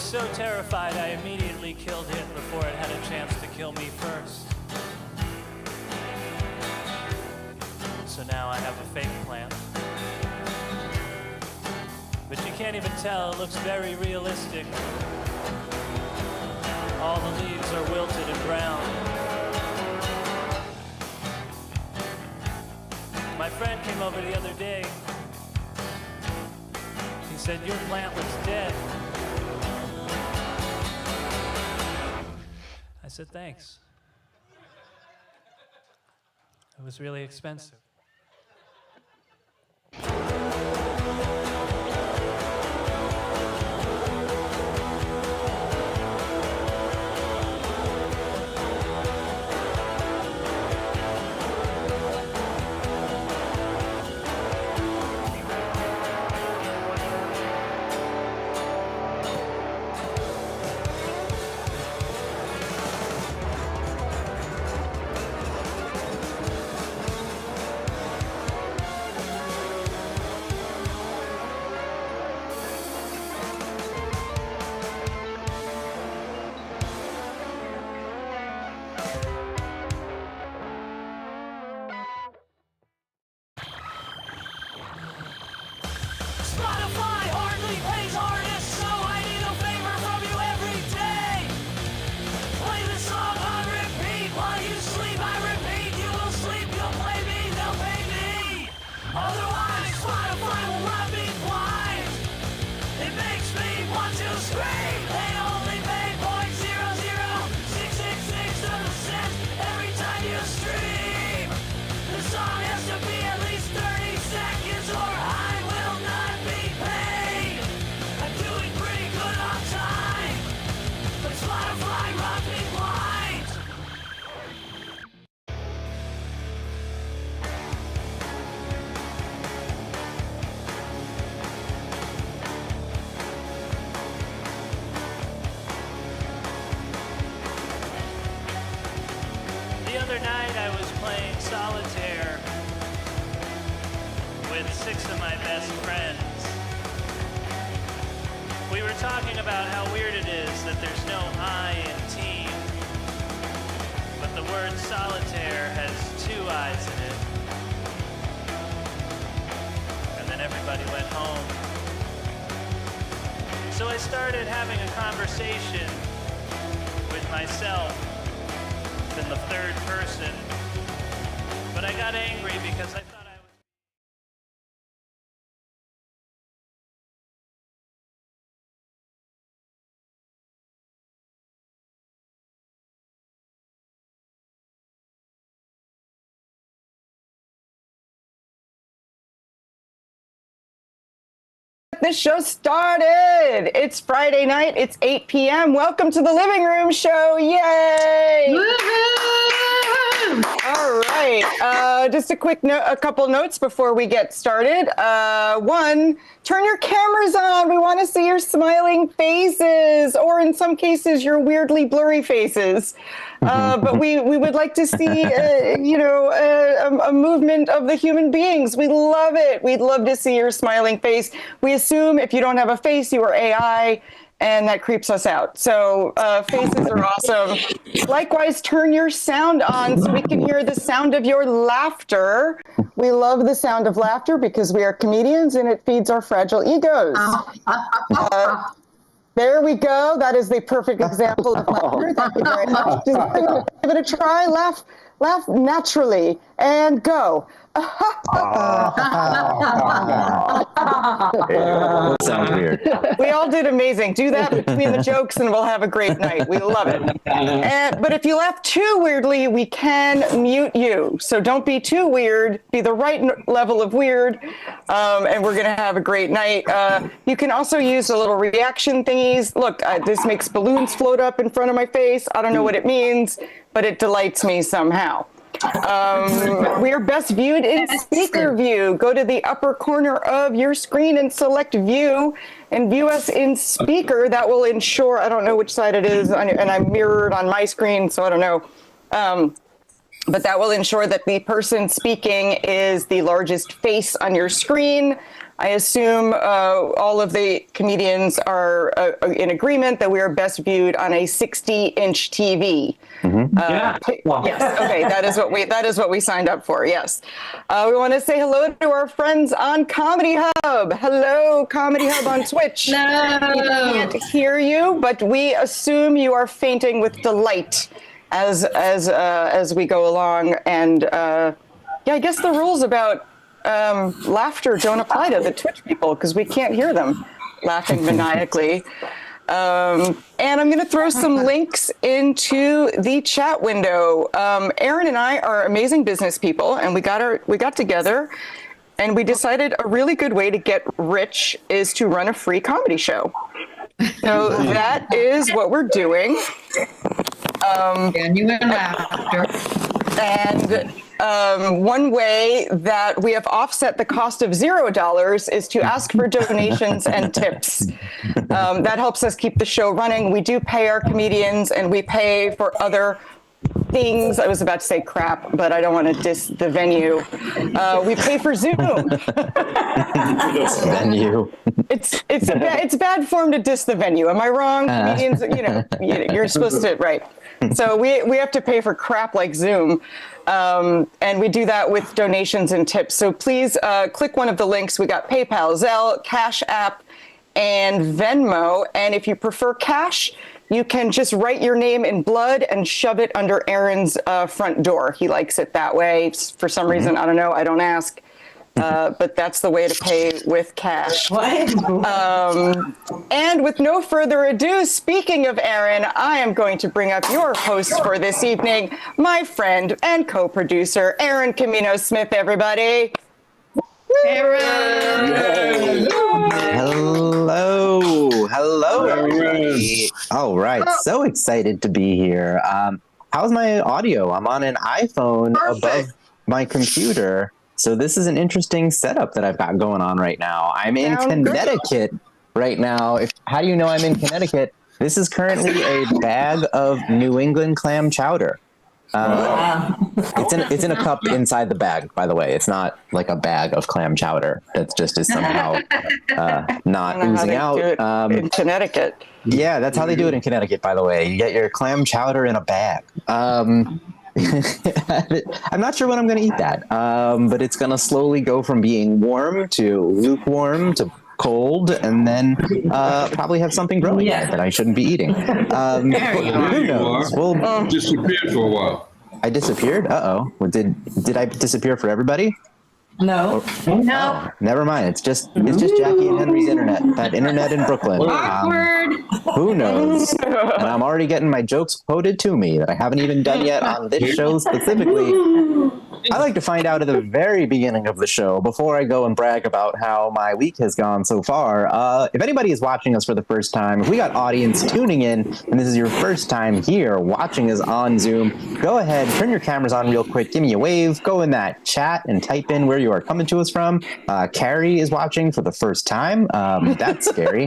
so terrified I immediately killed it before it had a chance to kill me first. So now I have a fake plant. But you can't even tell, it looks very realistic. All the leaves are wilted and brown. My friend came over the other day. He said, your plant looks dead. I said, thanks. It was really expensive. Solitaire with 6 of my best friends. We were talking about how weird it is that there's no I in team, but the word solitaire has 2 I's in it. And then everybody went home. So I started having a conversation with myself in the third person. But I got angry because I thought I was... This show started. It's Friday night. It's 8 p.m. Welcome to the Living Room Show. Yay! Woo-hoo! All right. Just a couple notes before we get started. One, turn your cameras on. We want to see your smiling faces, or in some cases, your weirdly blurry faces. But we would like to see, a movement of the human beings. We love it. We'd love to see your smiling face. We assume if you don't have a face, you are AI, and that creeps us out. So faces are awesome. Likewise, turn your sound on so we can hear the sound of your laughter. We love the sound of laughter because we are comedians and it feeds our fragile egos. There we go. That is the perfect example of laughter. Thank you very much. Just give it a try. Laugh naturally and go. Sounds weird. We all did amazing. Do that between the jokes and we'll have a great night. We love it. But if you laugh too weirdly, we can mute you. So don't be too weird. Be the right level of weird. And we're going to have a great night. You can also use the little reaction thingies. Look, this makes balloons float up in front of my face. I don't know what it means, but it delights me somehow. We are best viewed in speaker view. Go to the upper corner of your screen and select view and view us in speaker. That will ensure, I don't know which side it is, and I'm mirrored on my screen, so I don't know. But that will ensure that the person speaking is the largest face on your screen. I assume all of the comedians are in agreement that we are best viewed on a 60-inch TV. Yeah. Yes. Okay. That is what we signed up for. Yes. We want to say hello to our friends on Comedy Hub. Hello, Comedy Hub on Twitch. No. We can't hear you, but we assume you are fainting with delight as we go along. And yeah, I guess the rules about laughter don't apply to the Twitch people because we can't hear them laughing maniacally. And I'm going to throw some links into the chat window. Aaron and I are amazing business people, and we got together, and we decided a really good way to get rich is to run a free comedy show. So that is what we're doing. Genuine laughter. And one way that we have offset the cost of $0 is to ask for donations and tips. That helps us keep the show running. We do pay our comedians, and we pay for other things. I was about to say crap, but I don't want to diss the venue. We pay for Zoom. Venue. It's bad form to diss the venue. Am I wrong? Comedians, you're supposed to, right. So we have to pay for crap like Zoom. And we do that with donations and tips. So please click one of the links. We got PayPal, Zelle, Cash App, and Venmo. And if you prefer cash, you can just write your name in blood and shove it under Aaron's front door. He likes it that way. For some reason, I don't know. I don't ask. But that's the way to pay with cash. And with no further ado, speaking of Aaron, I am going to bring up your host for this evening, my friend and co-producer, Aaron Kominos-Smith, everybody. Aaron! Hello, everybody. All right, so excited to be here. How's my audio? I'm on an iPhone above my computer. So this is an interesting setup that I've got going on right now. I'm in Connecticut right now. How do you know I'm in Connecticut? This is currently a bag of New England clam chowder. It's in a cup inside the bag, by the way. It's not like a bag of clam chowder that just is somehow not oozing out. In Connecticut. Yeah, that's how they do it in Connecticut, by the way. You get your clam chowder in a bag. I'm not sure when I'm going to eat that, but it's going to slowly go from being warm to lukewarm to cold, and then probably have something growing in it that I shouldn't be eating. Who knows? Well, disappeared for a while. I disappeared? Uh-oh. Well, did I disappear for everybody? No. Oh, never mind. It's just Jackie and Henry's internet. That internet in Brooklyn. Awkward. Who knows? And I'm already getting my jokes quoted to me that I haven't even done yet on this show specifically. I like to find out at the very beginning of the show, before I go and brag about how my week has gone so far. If anybody is watching us for the first time, if we got audience tuning in, and this is your first time here watching us on Zoom, go ahead, turn your cameras on real quick, give me a wave, go in that chat and type in where you are coming to us from. Carrie is watching for the first time. That's scary.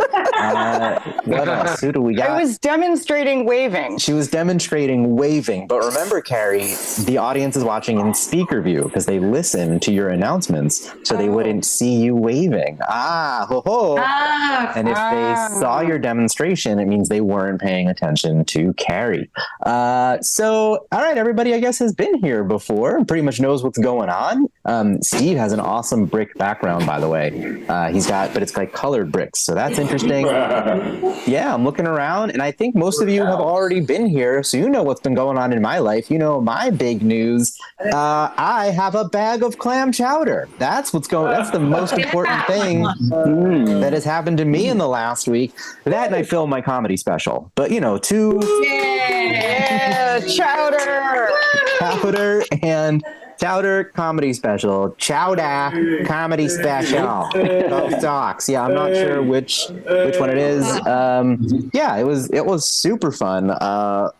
What else? Who do we got? I was demonstrating waving. She was demonstrating waving. But remember, Carrie, the audience is watching in speaker view because they listen to your announcements, so they wouldn't see you waving. And if they saw your demonstration, it means they weren't paying attention to Carrie. So, all right, everybody, I guess, has been here before and pretty much knows what's going on. Steve has an awesome brick background, by the way. But it's like colored bricks, so that's interesting. Yeah, I'm looking around, and I think most of you have already been here, so you know what's been going on in my life. You know my big news. I have a bag of clam chowder. That's what's going. That's the most important thing that has happened to me in the last week. That, and I filmed my comedy special. But Chowder comedy special. Chowder comedy special. Both socks. Yeah, I'm not sure which one it is. Yeah, it was super fun.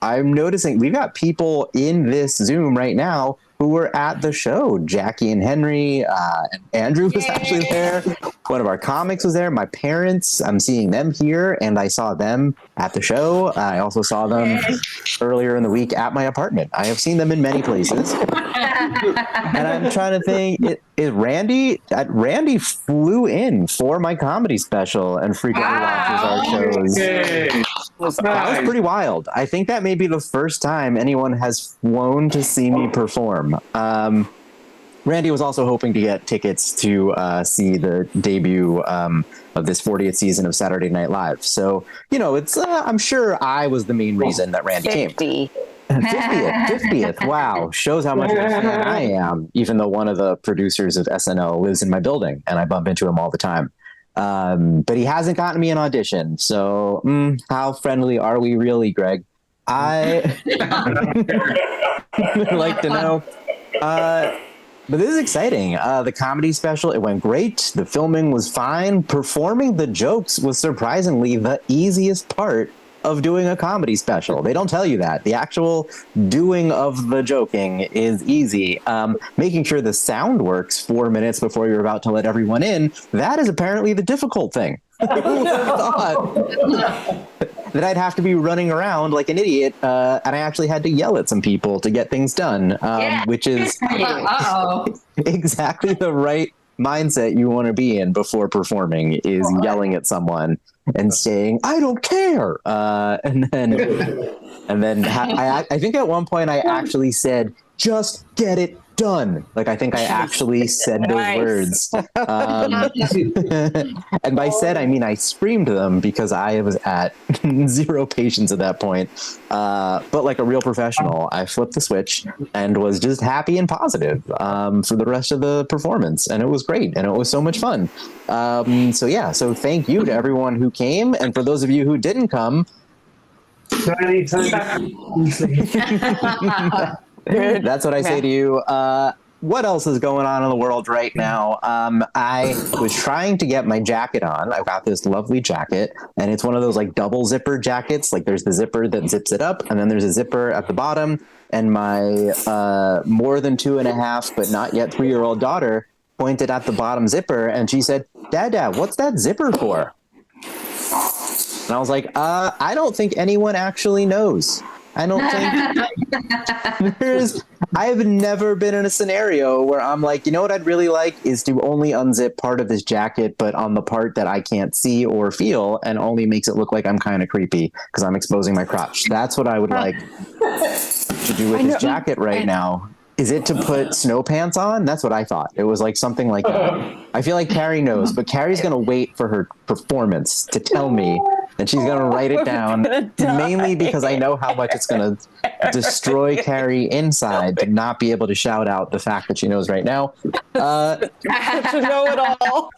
I'm noticing we've got people in this Zoom right now who were at the show. Jackie and Henry, and Andrew was actually there. One of our comics was there. My parents, I'm seeing them here, and I saw them at the show. I also saw them earlier in the week at my apartment. I have seen them in many places. And I'm trying to think, Randy flew in for my comedy special and frequently watches our shows. That was pretty wild. I think that may be the first time anyone has flown to see me perform. Randy was also hoping to get tickets to see the debut of this 40th season of Saturday Night Live. So, it's I'm sure I was the main reason that Randy came. 50th. Wow. Shows how much of a fan I am, even though one of the producers of SNL lives in my building and I bump into him all the time. But he hasn't gotten me an audition. So how friendly are we really, Greg? I would like to know. But this is exciting. The comedy special, it went great. The filming was fine. Performing the jokes was surprisingly the easiest part of doing a comedy special. They don't tell you that. The actual doing of the joking is easy. Making sure the sound works 4 minutes before you're about to let everyone in, that is apparently the difficult thing. Who would have thought that I'd have to be running around like an idiot, and I actually had to yell at some people to get things done, which is exactly the right mindset you want to be in before performing, is yelling at someone and saying, I don't care. And then I think at one point I actually said, just get it done. Like, I think I actually said those words. And by said, I mean, I screamed them because I was at zero patience at that point. But like a real professional, I flipped the switch and was just happy and positive for the rest of the performance. And it was great. And it was so much fun. So thank you to everyone who came. And for those of you who didn't come, that's what I say to you. What else is going on in the world right now? I was trying to get my jacket on. I've got this lovely jacket, and it's one of those like double zipper jackets. Like, there's the zipper that zips it up, and then there's a zipper at the bottom. And my more than 2.5, but not yet 3-year-old daughter pointed at the bottom zipper, and she said, Dad, what's that zipper for? And I was like, I don't think anyone actually knows. I don't think I've never been in a scenario where I'm like, you know what I'd really like is to only unzip part of this jacket, but on the part that I can't see or feel, and only makes it look like I'm kind of creepy because I'm exposing my crotch. That's what I would like to do with this jacket right now. Is it to put snow pants on? That's what I thought. It was like something like that. I feel like Carrie knows, but Carrie's going to wait for her performance to tell me, and she's going to write it down, mainly because I know how much it's going to destroy Carrie inside to not be able to shout out the fact that she knows right now. Such a know-it-all.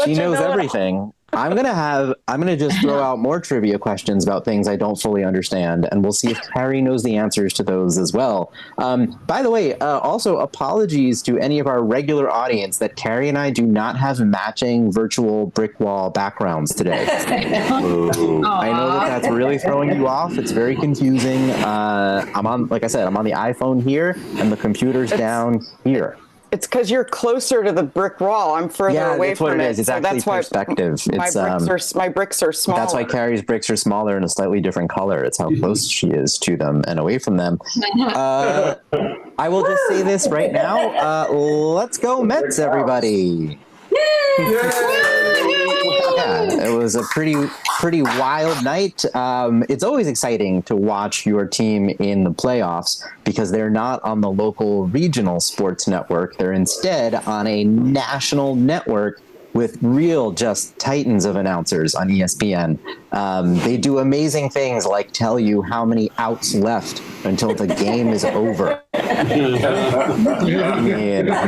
She knows everything. I'm gonna just throw out more trivia questions about things I don't fully understand, and we'll see if Carrie knows the answers to those as well. By the way, also apologies to any of our regular audience that Carrie and I do not have matching virtual brick wall backgrounds today. I know that's really throwing you off. It's very confusing. Like I said, I'm on the iPhone here, and the computer's down here. It's because you're closer to the brick wall. I'm further away from it. That's what it is. It's actually perspective. My bricks are smaller. That's why Carrie's bricks are smaller and a slightly different color. It's how close she is to them and away from them. I will just say this right now. Let's go Mets, everybody. Yeah, it was a pretty wild night. It's always exciting to watch your team in the playoffs because they're not on the local regional sports network. They're instead on a national network with real just titans of announcers on ESPN. They do amazing things like tell you how many outs left until the game is over. And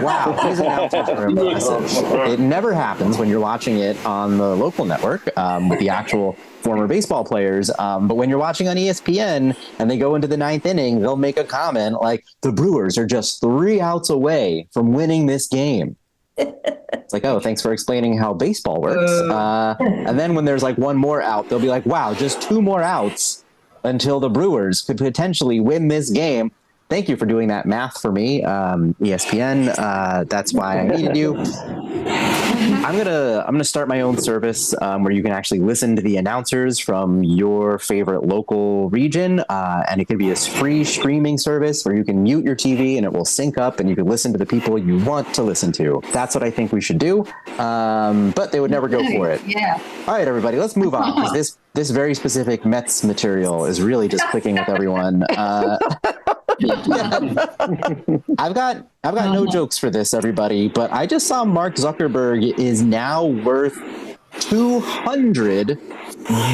wow, these announcers are impressive. It never happens when you're watching it on the local network with the actual former baseball players. But when you're watching on ESPN and they go into the 9th inning, they'll make a comment like, the Brewers are just 3 outs away from winning this game. It's like, oh, thanks for explaining how baseball works. And then when there's like one more out, they'll be like, wow, just 2 more outs until the Brewers could potentially win this game. thank you for doing that math for me, ESPN. That's why I needed you. I'm gonna start my own service where you can actually listen to the announcers from your favorite local region, and it could be a free streaming service where you can mute your TV and it will sync up, and you can listen to the people you want to listen to. That's what I think we should do, but they would never go for it. Yeah. All right, everybody, let's move on, because this very specific Mets material is really just clicking with everyone. I've got no jokes for this, everybody, but I just saw Mark Zuckerberg is now worth $200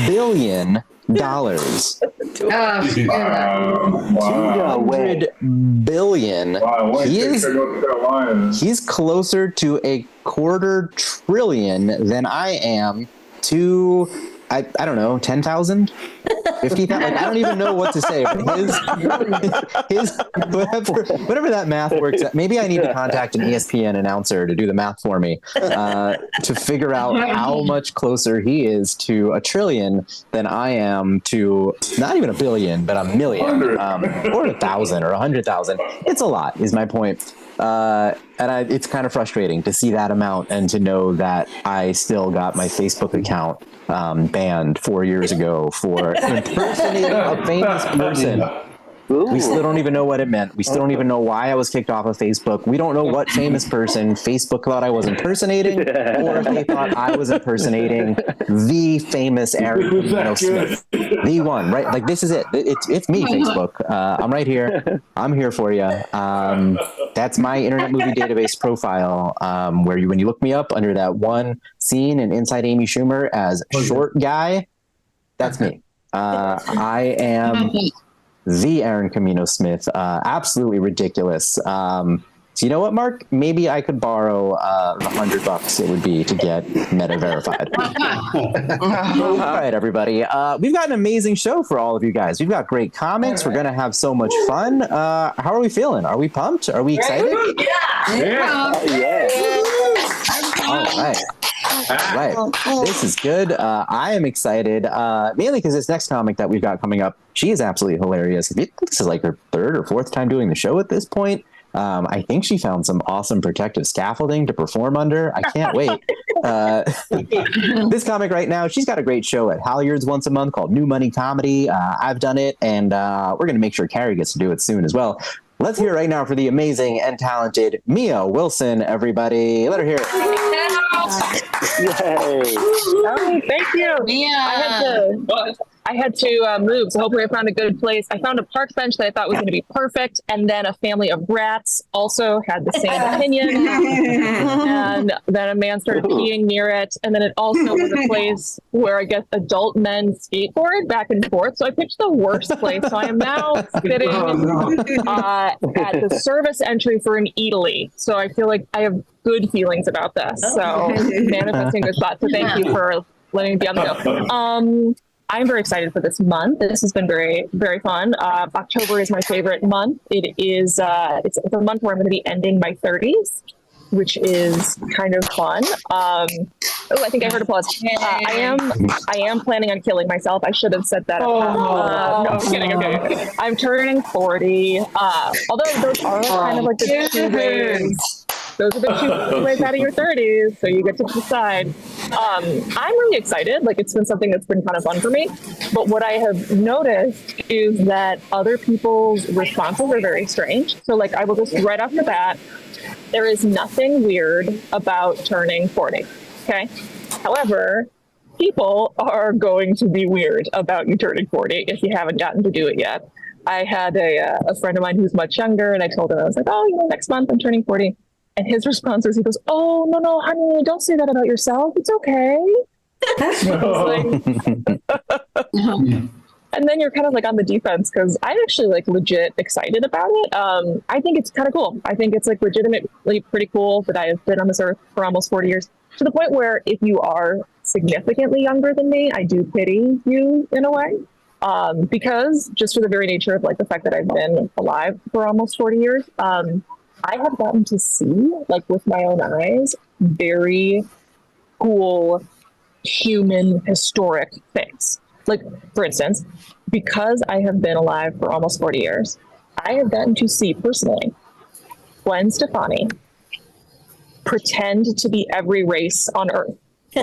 billion. $200 billion. Wow, He's closer to a $250 billion than I am to, I don't know, 10,000, 50,000. Like, I don't even know what to say. But his whatever that math works out. Maybe I need to contact an ESPN announcer to do the math for me to figure out how much closer he is to a trillion than I am to not even a billion, but a million, or 1,000 or 100,000. It's a lot, is my point. It's kind of frustrating to see that amount and to know that I still got my Facebook account banned 4 years ago for impersonating a famous person. We still don't even know what it meant. We still don't even know why I was kicked off of Facebook. We don't know what famous person Facebook thought I was impersonating, or if they thought I was impersonating the famous Aaron Kominos-Smith. The one, right? Like, this is it. It's me, Facebook. I'm right here. I'm here for you. That's my Internet Movie Database profile, where when you look me up under that one scene in Inside Amy Schumer as short guy, that's me. I am the Aaron Kominos-Smith. Absolutely ridiculous. So you know what, Mark? Maybe I could borrow the $100 it would be to get meta verified. All right, everybody. We've got an amazing show for all of you guys. We've got great comics. We're gonna have so much fun. How are we feeling? Are we pumped? Are we excited? Yeah. All right. Right. This is good. I am excited, mainly because this next comic that we've got coming up, she is absolutely hilarious. This is like her third or fourth time doing the show at this point. I think she found some awesome protective scaffolding to perform under. I can't wait. This comic right now, she's got a great show at Halyards once a month called New Money Comedy. I've done it, and we're going to make sure Carrie gets to do it soon as well. Let's hear it right now for the amazing and talented Mia Wilson, everybody. Let her hear it. Yay. Oh, thank you. Yeah. I had to move, so hopefully I found a good place. I found a park bench that I thought was going to be perfect, and then a family of rats also had the same opinion. And then a man started peeing near it, and then it also was a place where I guess adult men skateboard back and forth. So I picked the worst place. So I am now sitting at the service entry for an Eataly. So I feel like I have good feelings about this. So manifesting good spot. So thank you for letting me be on the go. I'm very excited for this month. This has been very, very fun. October is my favorite month. It is it's the month where I'm going to be ending my 30s, which is kind of fun. I think I heard applause. I am planning on killing myself. I should have said that. No, I'm kidding. Okay. I'm turning 40. Although those are kind of like the 2 ways. Those are the 2 ways out of your 30s, so you get to decide. I'm really excited. Like, it's been something that's been kind of fun for me. But what I have noticed is that other people's responses are very strange. So, like, I will just right off the bat, there is nothing weird about turning 40. Okay. However, people are going to be weird about you turning 40 if you haven't gotten to do it yet. I had a friend of mine who's much younger, and I told him, I was like, oh, next month I'm turning 40. And his response was, he goes, oh, no, honey, don't say that about yourself. It's okay. And then you're kind of like on the defense, because I'm actually like legit excited about it. I think it's kind of cool. I think it's like legitimately pretty cool that I have been on this earth for almost 40 years, to the point where if you are significantly younger than me, I do pity you in a way. Because just for the very nature of like the fact that I've been alive for almost 40 years, I have gotten to see, like with my own eyes, very cool human historic things. Like, for instance, because I have been alive for almost 40 years, I have gotten to see personally Gwen Stefani pretend to be every race on Earth. You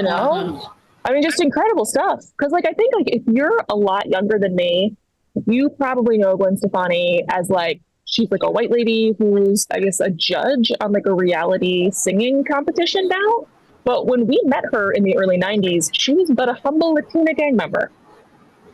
know? I mean, just incredible stuff. Because, like, I think, like, if you're a lot younger than me, you probably know Gwen Stefani as, like, she's, like, a white lady who's, I guess, a judge on, like, a reality singing competition now. But when we met her in the early 90s, she was but a humble Latina gang member.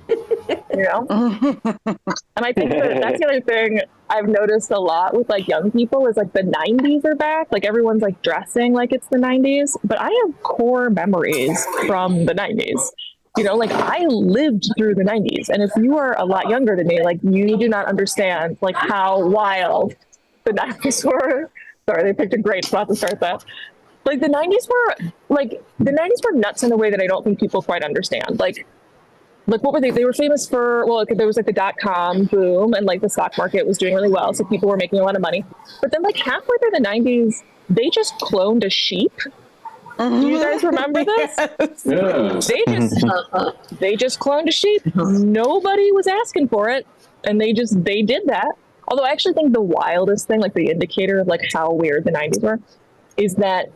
You know? And I think that's the other thing I've noticed a lot with, like, young people is, like, the 90s are back. Like, everyone's, like, dressing like it's the 90s. But I have core memories from the 90s. You know, like, I lived through the 90s. And if you are a lot younger than me, like, you do not understand, like, how wild the 90s were. Sorry, they picked a great spot to start that. Like, the 90s were nuts in a way that I don't think people quite understand. Like, what were they? They were famous for, well, there was, like, the .com boom, and, like, the stock market was doing really well, so people were making a lot of money. But then, like, halfway through the 90s, they just cloned a sheep. Do you guys remember this? Yeah. They just cloned a sheep. Nobody was asking for it, and they did that. Although I actually think the wildest thing, like, the indicator of, like, how weird the 90s were, is that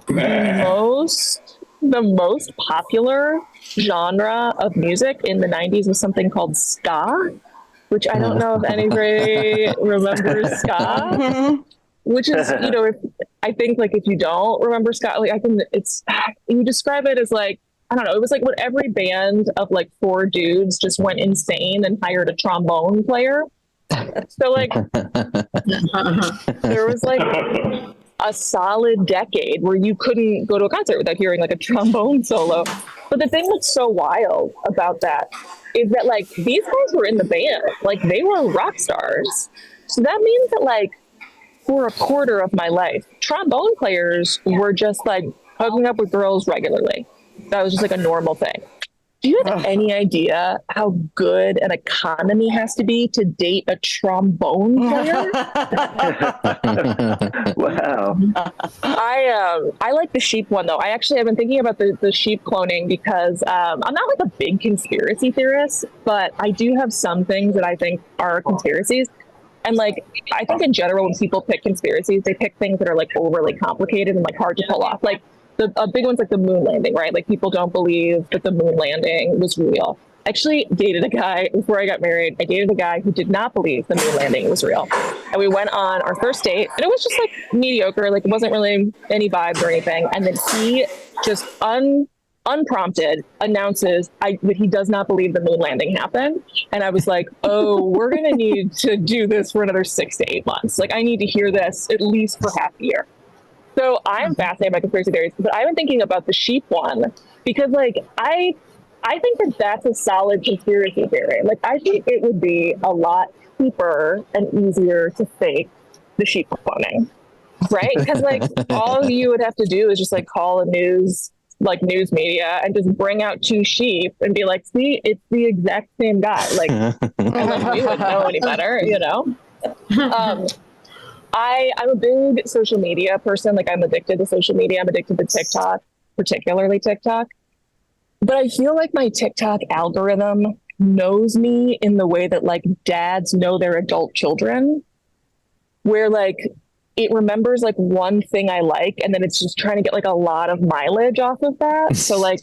the most popular genre of music in the 90s was something called ska, which I don't know if anybody remembers ska, which is, you know, I think, like, if you don't remember ska, like, you describe it as, like, I don't know, it was like what every band of, like, 4 dudes just went insane and hired a trombone player. So, like, there was, like, a solid decade where you couldn't go to a concert without hearing, like, a trombone solo. But the thing that's so wild about that is that, like, these guys were in the band, like, they were rock stars. So that means that, like, for a quarter of my life, trombone players were just, like, hooking up with girls regularly. That was just, like, a normal thing. Do you have any idea how good an economy has to be to date a trombone player? Wow. I like the sheep one, though. I've been thinking about the sheep cloning because I'm not, like, a big conspiracy theorist, but I do have some things that I think are conspiracies. And, like, I think in general, when people pick conspiracies, they pick things that are, like, overly complicated and, like, hard to pull off. Like, a big one's, like, the moon landing, right? Like, people don't believe that the moon landing was real. I actually dated a guy before I got married. I dated a guy who did not believe the moon landing was real. And we went on our first date, and it was just, like, mediocre. Like, it wasn't really any vibes or anything. And then he just unprompted announces that he does not believe the moon landing happened. And I was like, oh, we're going to need to do this for another 6 to 8 months. Like, I need to hear this at least for half a year. So I'm fascinated by conspiracy theories, but I've been thinking about the sheep one because, like, I think that that's a solid conspiracy theory. Like, I think it would be a lot cheaper and easier to fake the sheep cloning, right? Because, like, all you would have to do is just, like, call a news media and just bring out 2 sheep and be like, see, it's the exact same guy. Like, and, like, we wouldn't know any better, you know? I'm a big social media person. Like, I'm addicted to social media. I'm addicted to TikTok, particularly TikTok. But I feel like my TikTok algorithm knows me in the way that, like, dads know their adult children, where, like, it remembers, like, one thing I like, and then it's just trying to get, like, a lot of mileage off of that. So, like,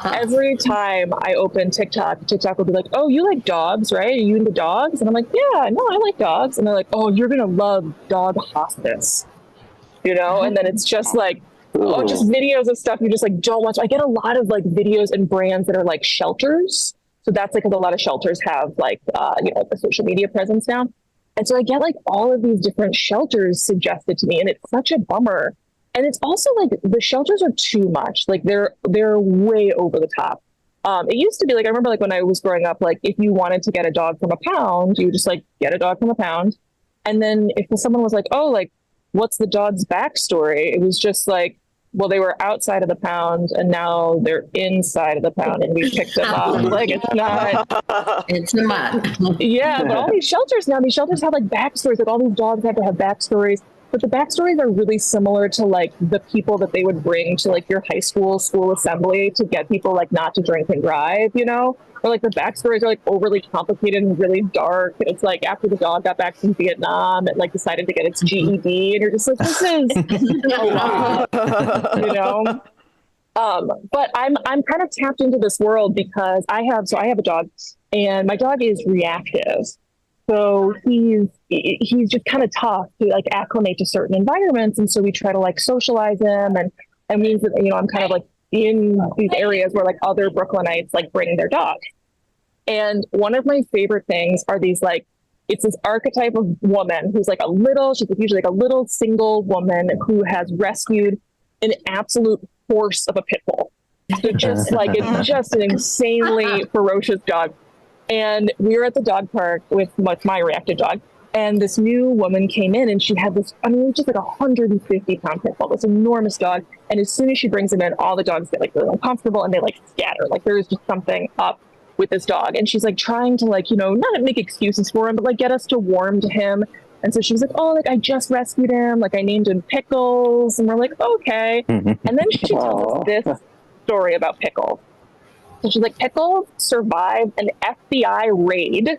every time I open TikTok will be like, oh, you like dogs, right? Are you into dogs? And I'm like, yeah, no, I like dogs. And they're like, oh, you're going to love dog hospice, you know? And then it's just like, oh, just videos of stuff you just, like, don't watch. I get a lot of, like, videos and brands that are, like, shelters. So that's, like, because a lot of shelters have, like, you know, the social media presence now. And so I get, like, all of these different shelters suggested to me, and it's such a bummer. And it's also, like, the shelters are too much. Like, they're way over the top. It used to be, like, I remember, like, when I was growing up, like, if you wanted to get a dog from a pound, you would just, like, get a dog from a pound. And then if someone was like, oh, like, what's the dog's backstory? It was just like, well, they were outside of the pound and now they're inside of the pound and we picked them up. Like, it's not. It's not. Yeah, but all these shelters have, like, backstories. Like, all these dogs have to have backstories. but the backstories are really similar to like the people that they would bring to like your high school assembly to get people like not to drink and drive, you know? Or like the backstories are like overly complicated and really dark. And it's like after the dog got back from Vietnam, it like decided to get its GED, and you're just like, this is a lot, you know? But I'm kind of tapped into this world because I have a dog, and my dog is reactive. So he's just kind of tough to like acclimate to certain environments. And so we try to like socialize him, and means that, you know, I'm kind of like in these areas where like other Brooklynites like bring their dogs. And one of my favorite things are these like, it's this archetype of woman who's like she's usually like a little single woman who has rescued an absolute force of a pit bull. So just like, it's just an insanely ferocious dog. And we were at the dog park with my reactive dog, and this new woman came in, and she had this, I mean, it was just like 150-pound pit bull, this enormous dog. And as soon as she brings him in, all the dogs get like really uncomfortable and they like scatter. Like there is just something up with this dog. And she's like trying to like, you know, not make excuses for him, but like get us to warm to him. And so she was like, oh, like I just rescued him. Like I named him Pickles. And we're like, okay. And then she tells us this story about Pickles. So she's like, Pickles survived an FBI raid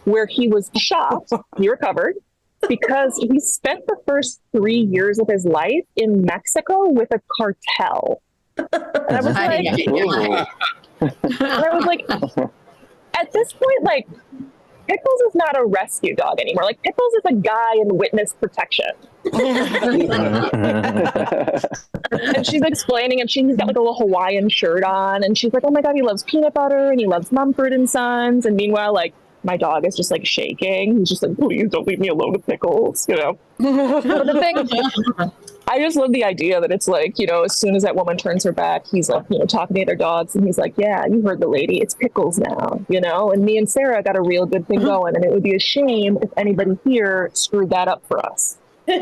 where he was shot. He recovered because he spent the first 3 years of his life in Mexico with a cartel. And I was like, at this point, like, Pickles is not a rescue dog anymore. Like, Pickles is a guy in witness protection. And she's explaining, and she's got like a little Hawaiian shirt on, and she's like, oh my God, he loves peanut butter, and he loves Mumford and Sons. And meanwhile, like, my dog is just like shaking. He's just like, please don't leave me alone with Pickles, you know? But the thing, I just love the idea that it's like, you know, as soon as that woman turns her back, he's like, you know, talking to other dogs, and he's like, yeah, you heard the lady, it's Pickles now, you know? And me and Sarah got a real good thing going, and it would be a shame if anybody here screwed that up for us. But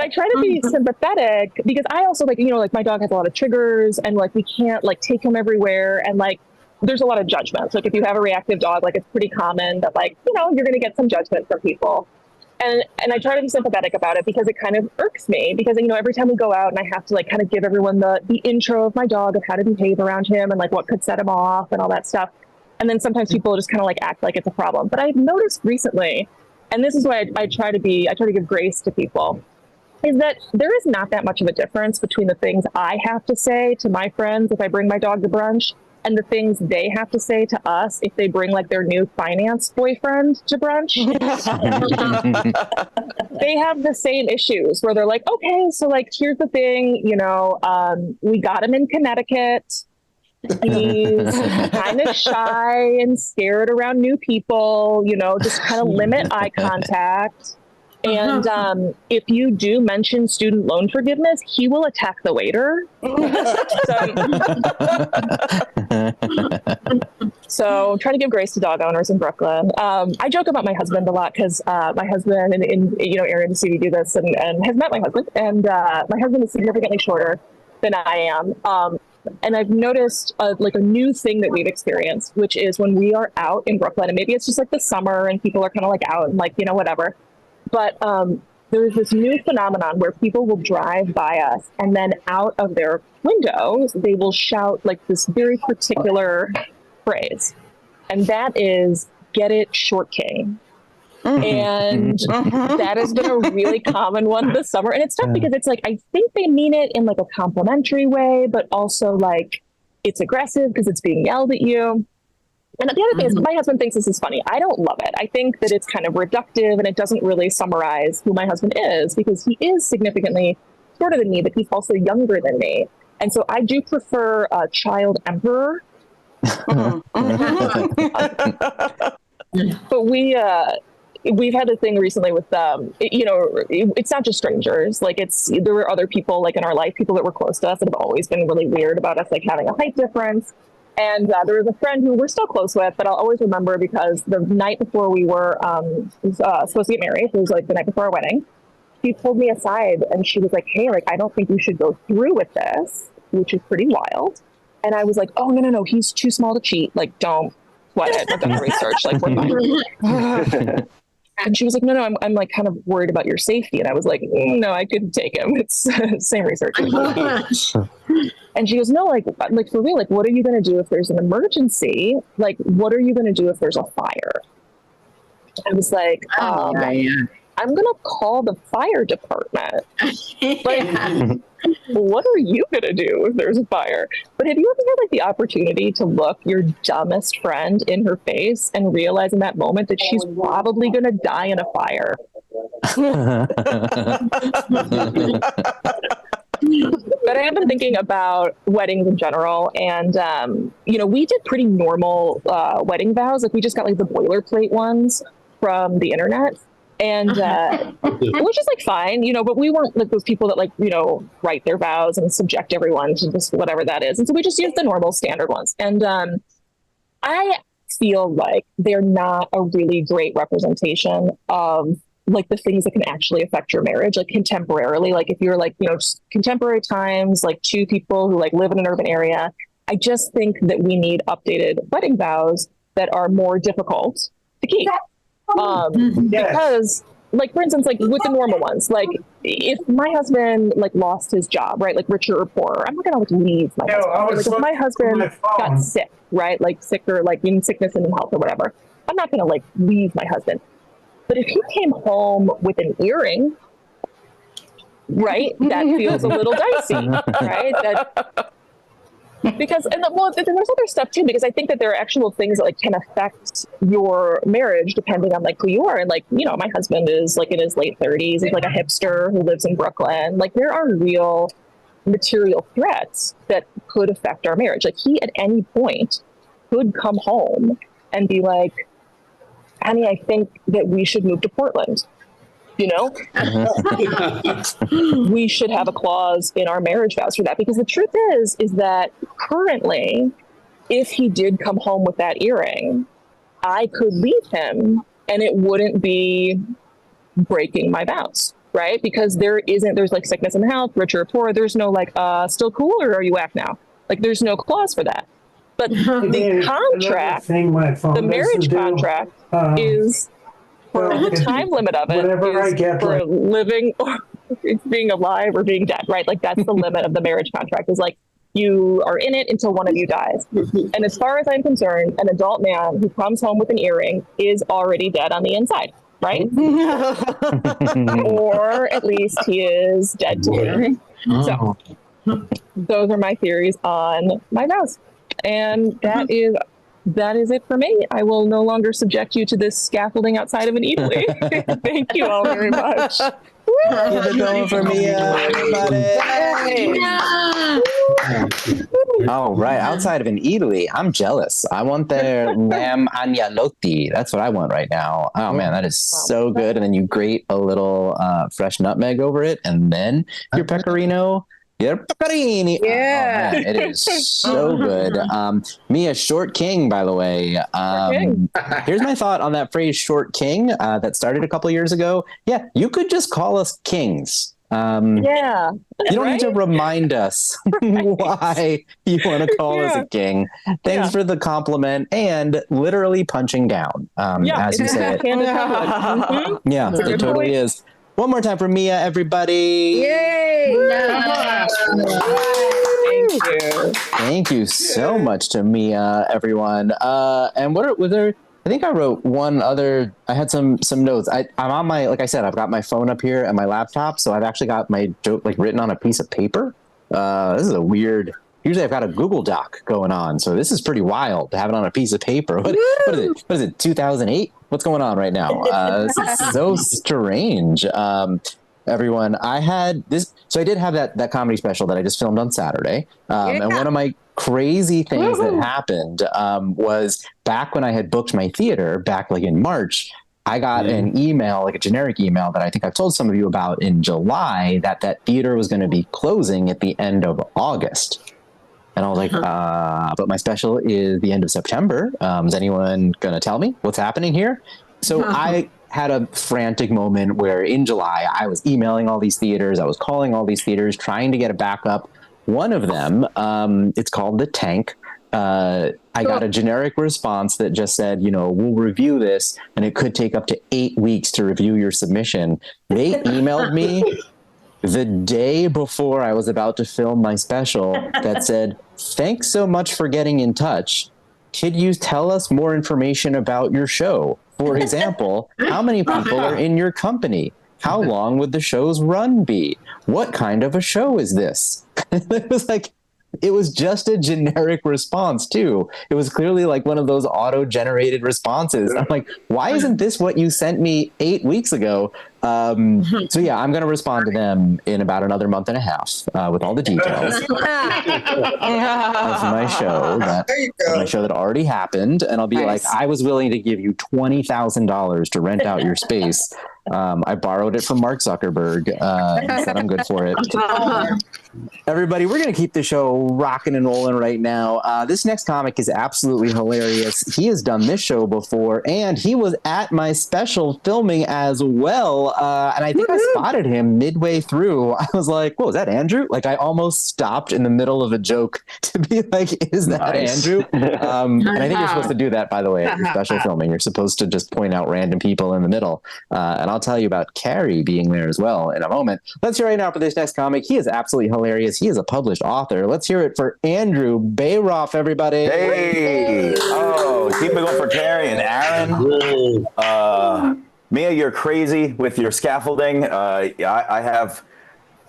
I try to be sympathetic because I also like, you know, like my dog has a lot of triggers, and like we can't like take him everywhere, and like there's a lot of judgments. Like if you have a reactive dog, like it's pretty common that like, you know, you're going to get some judgment from people. And I try to be sympathetic about it because it kind of irks me because, you know, every time we go out and I have to like kind of give everyone the intro of my dog of how to behave around him and like what could set him off and all that stuff. And then sometimes people just kind of like act like it's a problem. But I've noticed recently, and this is why I try to give grace to people, is that there is not that much of a difference between the things I have to say to my friends if I bring my dog to brunch and the things they have to say to us if they bring like their new finance boyfriend to brunch. They have the same issues where they're like, okay, so like, here's the thing, you know, we got him in Connecticut. He's kind of shy and scared around new people, you know, just kind of limit eye contact. And if you do mention student loan forgiveness, he will attack the waiter. So try to give grace to dog owners in Brooklyn. I joke about my husband a lot because my husband and you know, Aaron and Stevie do this and has met my husband. And my husband is significantly shorter than I am. And I've noticed like a new thing that we've experienced, which is when we are out in Brooklyn, and maybe it's just like the summer and people are kind of like out and like, you know, whatever. But there's this new phenomenon where people will drive by us and then out of their windows, they will shout like this very particular phrase. And that is, get it, short king. And that has been a really common one this summer. And it's tough because it's like, I think they mean it in like a complimentary way, but also like it's aggressive because it's being yelled at you. And the other thing is, my husband thinks this is funny. I don't love it. I think that it's kind of reductive and it doesn't really summarize who my husband is because he is significantly shorter than me, but he's also younger than me. And so I do prefer child emperor. But we've had a thing recently with, you know, it's not just strangers. Like there were other people like in our life, people that were close to us that have always been really weird about us, like having a height difference. And there was a friend who we're still close with, but I'll always remember because the night before we were supposed to get married, it was like the night before our wedding, she pulled me aside and she was like, hey, like, I don't think you should go through with this, which is pretty wild. And I was like, oh, no, he's too small to cheat. Like, don't sweat it. I've done research. Like, we're fine. And she was like, no, I'm like kind of worried about your safety. And I was like, no, I couldn't take him. It's same research. And she goes, no, like for real, like, what are you going to do if there's an emergency? Like, what are you going to do if there's a fire? I was like, I'm going to call the fire department. Like, what are you going to do if there's a fire? But have you ever had like the opportunity to look your dumbest friend in her face and realize in that moment that she's probably going to die in a fire? But I have been thinking about weddings in general, and we did pretty normal wedding vows. Like we just got like the boilerplate ones from the internet, and which is like fine, but we weren't like those people that like write their vows and subject everyone to just whatever that is, and so we just used the normal standard ones. And I feel like they're not a really great representation of like the things that can actually affect your marriage, like contemporarily. Like if you're like, contemporary times, like two people who like live in an urban area, I just think that we need updated wedding vows that are more difficult to keep. Because like, for instance, like with the normal ones, like if my husband like lost his job, right? Like richer or poorer, I'm not gonna like leave my husband. Like if my husband got sick, right? Like sick or like in sickness and in health or whatever, I'm not gonna like leave my husband. But if he came home with an earring, right, that feels a little dicey, right? Because there's other stuff too, because I think that there are actual things that like can affect your marriage depending on like who you are. And like, my husband is like in his late 30s. He's like a hipster who lives in Brooklyn. Like there are real material threats that could affect our marriage. Like he at any point could come home and be like, honey, I think that we should move to Portland. We should have a clause in our marriage vows for that, because the truth is that currently, if he did come home with that earring, I could leave him and it wouldn't be breaking my vows, right? Because there's like sickness and health, richer or poor. There's no like, still cool or are you whack now? Like there's no clause for that. But the contract, the marriage contract is for the time limit of it is for living or being alive or being dead, right? Like that's the limit of the marriage contract, is like you are in it until one of you dies. And as far as I'm concerned, an adult man who comes home with an earring is already dead on the inside, right? Or at least he is dead to me. So those are my theories on my vows. And that is it for me. I will no longer subject you to this scaffolding outside of an eataly. Thank you all very much. Give it going for me, everybody. All right, outside of an eataly, I'm jealous. I want their lamb agnolotti. That's what I want right now. Oh man, that is so good. And then you grate a little fresh nutmeg over it, and then your pecorino. Yeah, pecorini. Yeah. Oh, man, it is so good. Mia, short king, by the way. Here's my thought on that phrase, short king, that started a couple years ago. Yeah, you could just call us kings. You don't need to remind us why you want to call us a king. Thanks for the compliment and literally punching down, as you say it. Yeah, it totally is. One more time for Mia, everybody. Yay! Thank you. Thank you so much to Mia, everyone. And what was there? I think I wrote one other. I had some notes. I'm on my, like I said, I've got my phone up here and my laptop, so I've actually got my joke like written on a piece of paper. This is a weird. Usually I've got a Google Doc going on, so this is pretty wild to have it on a piece of paper. What is it? What is it? 2008? What's going on right now? This is so strange. Everyone, I had this. So I did have that comedy special that I just filmed on Saturday. And one of my crazy things that happened was back when I had booked my theater back like in March, I got an email, like a generic email that I think I've told some of you about in July, that theater was going to be closing at the end of August. And I was like, but my special is the end of September. Is anyone going to tell me what's happening here? So I had a frantic moment where in July, I was emailing all these theaters. I was calling all these theaters, trying to get a backup. One of them, it's called The Tank. I got a generic response that just said, we'll review this, and it could take up to 8 weeks to review your submission. They emailed me the day before I was about to film my special that said, thanks so much for getting in touch. Could you tell us more information about your show? For example, how many people are in your company? How long would the show's run be? What kind of a show is this? It was just a generic response too. It was clearly like one of those auto-generated responses. I'm like, why isn't this what you sent me 8 weeks ago? So yeah, I'm going to respond to them in about another month and a half with all the details of my show that already happened. And I'll be like, I was willing to give you $20,000 to rent out your space. I borrowed it from Mark Zuckerberg and said I'm good for it. Everybody, we're going to keep the show rocking and rolling right now. This next comic is absolutely hilarious. He has done this show before, and he was at my special filming as well. And I think I spotted him midway through. I was like, whoa, is that Andrew? Like, I almost stopped in the middle of a joke to be like, is that Andrew? And I think you're supposed to do that, by the way, at your special filming. You're supposed to just point out random people in the middle. And I'll tell you about Carrie being there as well in a moment. Let's hear right now for this next comic. He is absolutely hilarious. He is a published author. Let's hear it for Andrew Bayroff, everybody. Hey! Oh, keep it going for Carrie and Aaron. Mia, you're crazy with your scaffolding. I have,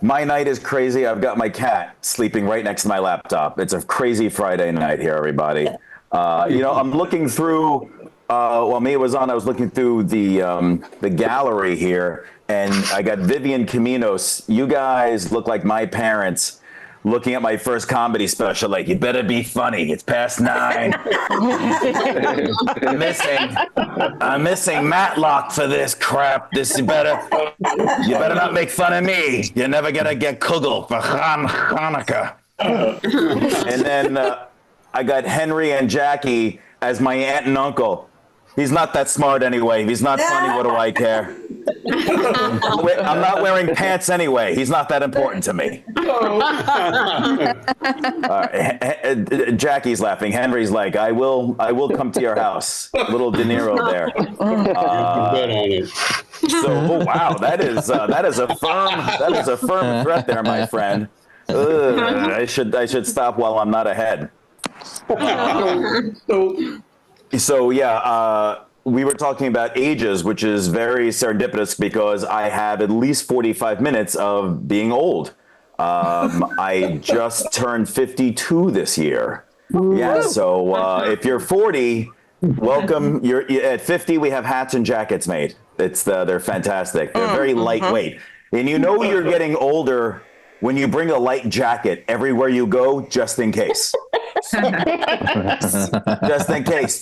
my night is crazy. I've got my cat sleeping right next to my laptop. It's a crazy Friday night here, everybody. I'm looking through, while Mia was on, I was looking through the gallery here, and I got Vivian Kominos. You guys look like my parents looking at my first comedy special, like, you better be funny. It's past 9. I'm missing Matlock for this crap. You better not make fun of me. You're never gonna get Kugel for Hanukkah. And then I got Henry and Jackie as my aunt and uncle. He's not that smart anyway. If he's not funny, what do I care? I'm not wearing pants anyway. He's not that important to me. Jackie's laughing. Henry's like, I will come to your house. Little De Niro there. So, wow, that is a firm threat there, my friend. I should stop while I'm not ahead. So yeah, we were talking about ages, which is very serendipitous because I have at least 45 minutes of being old. I just turned 52 this year. Yeah, so if you're 40, welcome. You're at 50. We have hats and jackets made. They're fantastic. They're very lightweight, and you're getting older when you bring a light jacket everywhere you go, just in case. Just in case.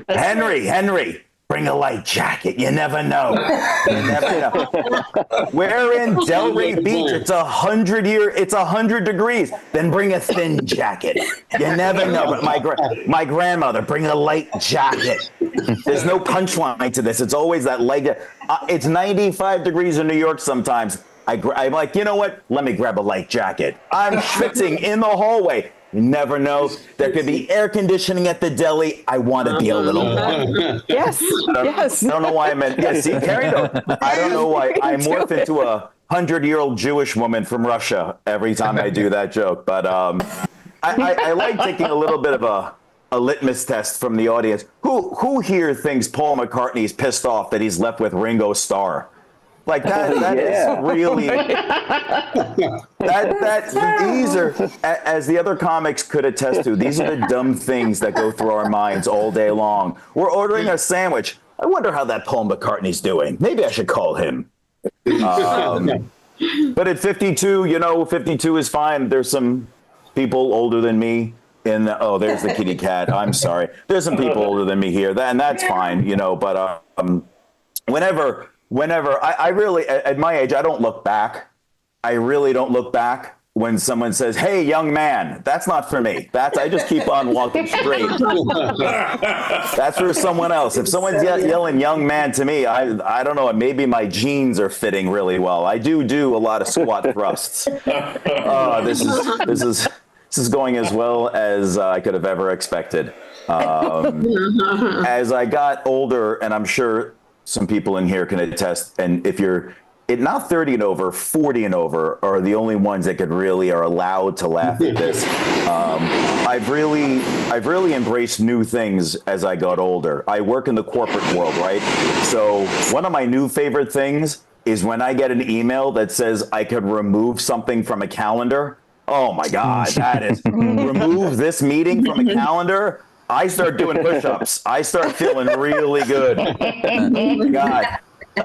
Henry, bring a light jacket. You never know. We're in Delray Beach. It's 100 degrees. Then bring a thin jacket. You never know. But my grandmother, bring a light jacket. There's no punchline to this. It's always that light. It's 95 degrees in New York sometimes. I'm like, you know what? Let me grab a light jacket. I'm schwitzing in the hallway. You never know. There could be air conditioning at the deli. I want to be a little warm. Yes. I don't know why I meant. Yeah, see, Carrie, I don't know why I morph into a 100-year-old Jewish woman from Russia every time I do that joke. But I like taking a little bit of a litmus test from the audience. Who here thinks Paul McCartney's pissed off that he's left with Ringo Starr? Like that is really these are, as the other comics could attest to, these are the dumb things that go through our minds all day long. We're ordering a sandwich. I wonder how that Paul McCartney's doing. Maybe I should call him. But at 52, 52 is fine. There's some people older than me there's the kitty cat. I'm sorry. There's some people older than me here, and that's fine, but whenever I really, at my age, I don't look back. I really don't look back when someone says, "Hey, young man," that's not for me. I just keep on walking straight. That's for someone else. If someone's yelling "young man" to me, I don't know. Maybe my jeans are fitting really well. I do a lot of squat thrusts. This is going as well as I could have ever expected. As I got older, and I'm sure some people in here can attest, and if you're not 30 and over, 40 and over are the only ones that could really are allowed to laugh at this. I've really embraced new things as I got older. I work in the corporate world, right? So one of my new favorite things is when I get an email that says I could remove something from a calendar. Oh my God, that is remove this meeting from a calendar. I start doing push-ups. I start feeling really good. God,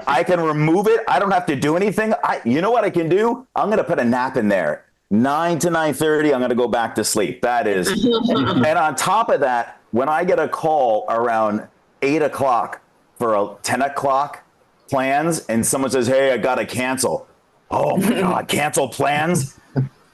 I can remove it. I don't have to do anything. You know what I can do? I'm going to put a nap in there. 9 to 9:30, I'm going to go back to sleep. That is. And on top of that, when I get a call around 8 o'clock for a 10 o'clock plans and someone says, hey, I got to cancel. Oh my God, cancel plans?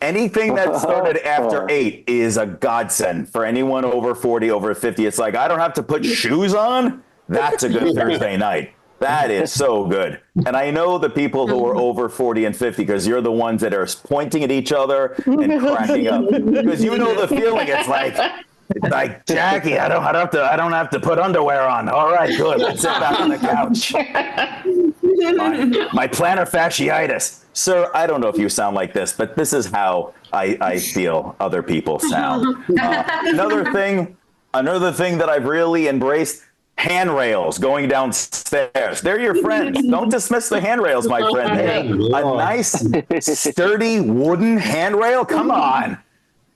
Anything that started after 8 is a godsend for anyone over 40, over 50. It's like, I don't have to put shoes on. That's a good Thursday night. That is so good. And I know the people who are over 40 and 50, because you're the ones that are pointing at each other and cracking up. Because you know the feeling. It's like, Jackie, I don't have to put underwear on. All right, good. Let's sit back on the couch. My plantar fasciitis. Sir, I don't know if you sound like this, but this is how I feel other people sound. Another thing that I've really embraced, handrails going downstairs. They're your friends. Don't dismiss the handrails, my friend. Hey, a nice, sturdy wooden handrail? Come on.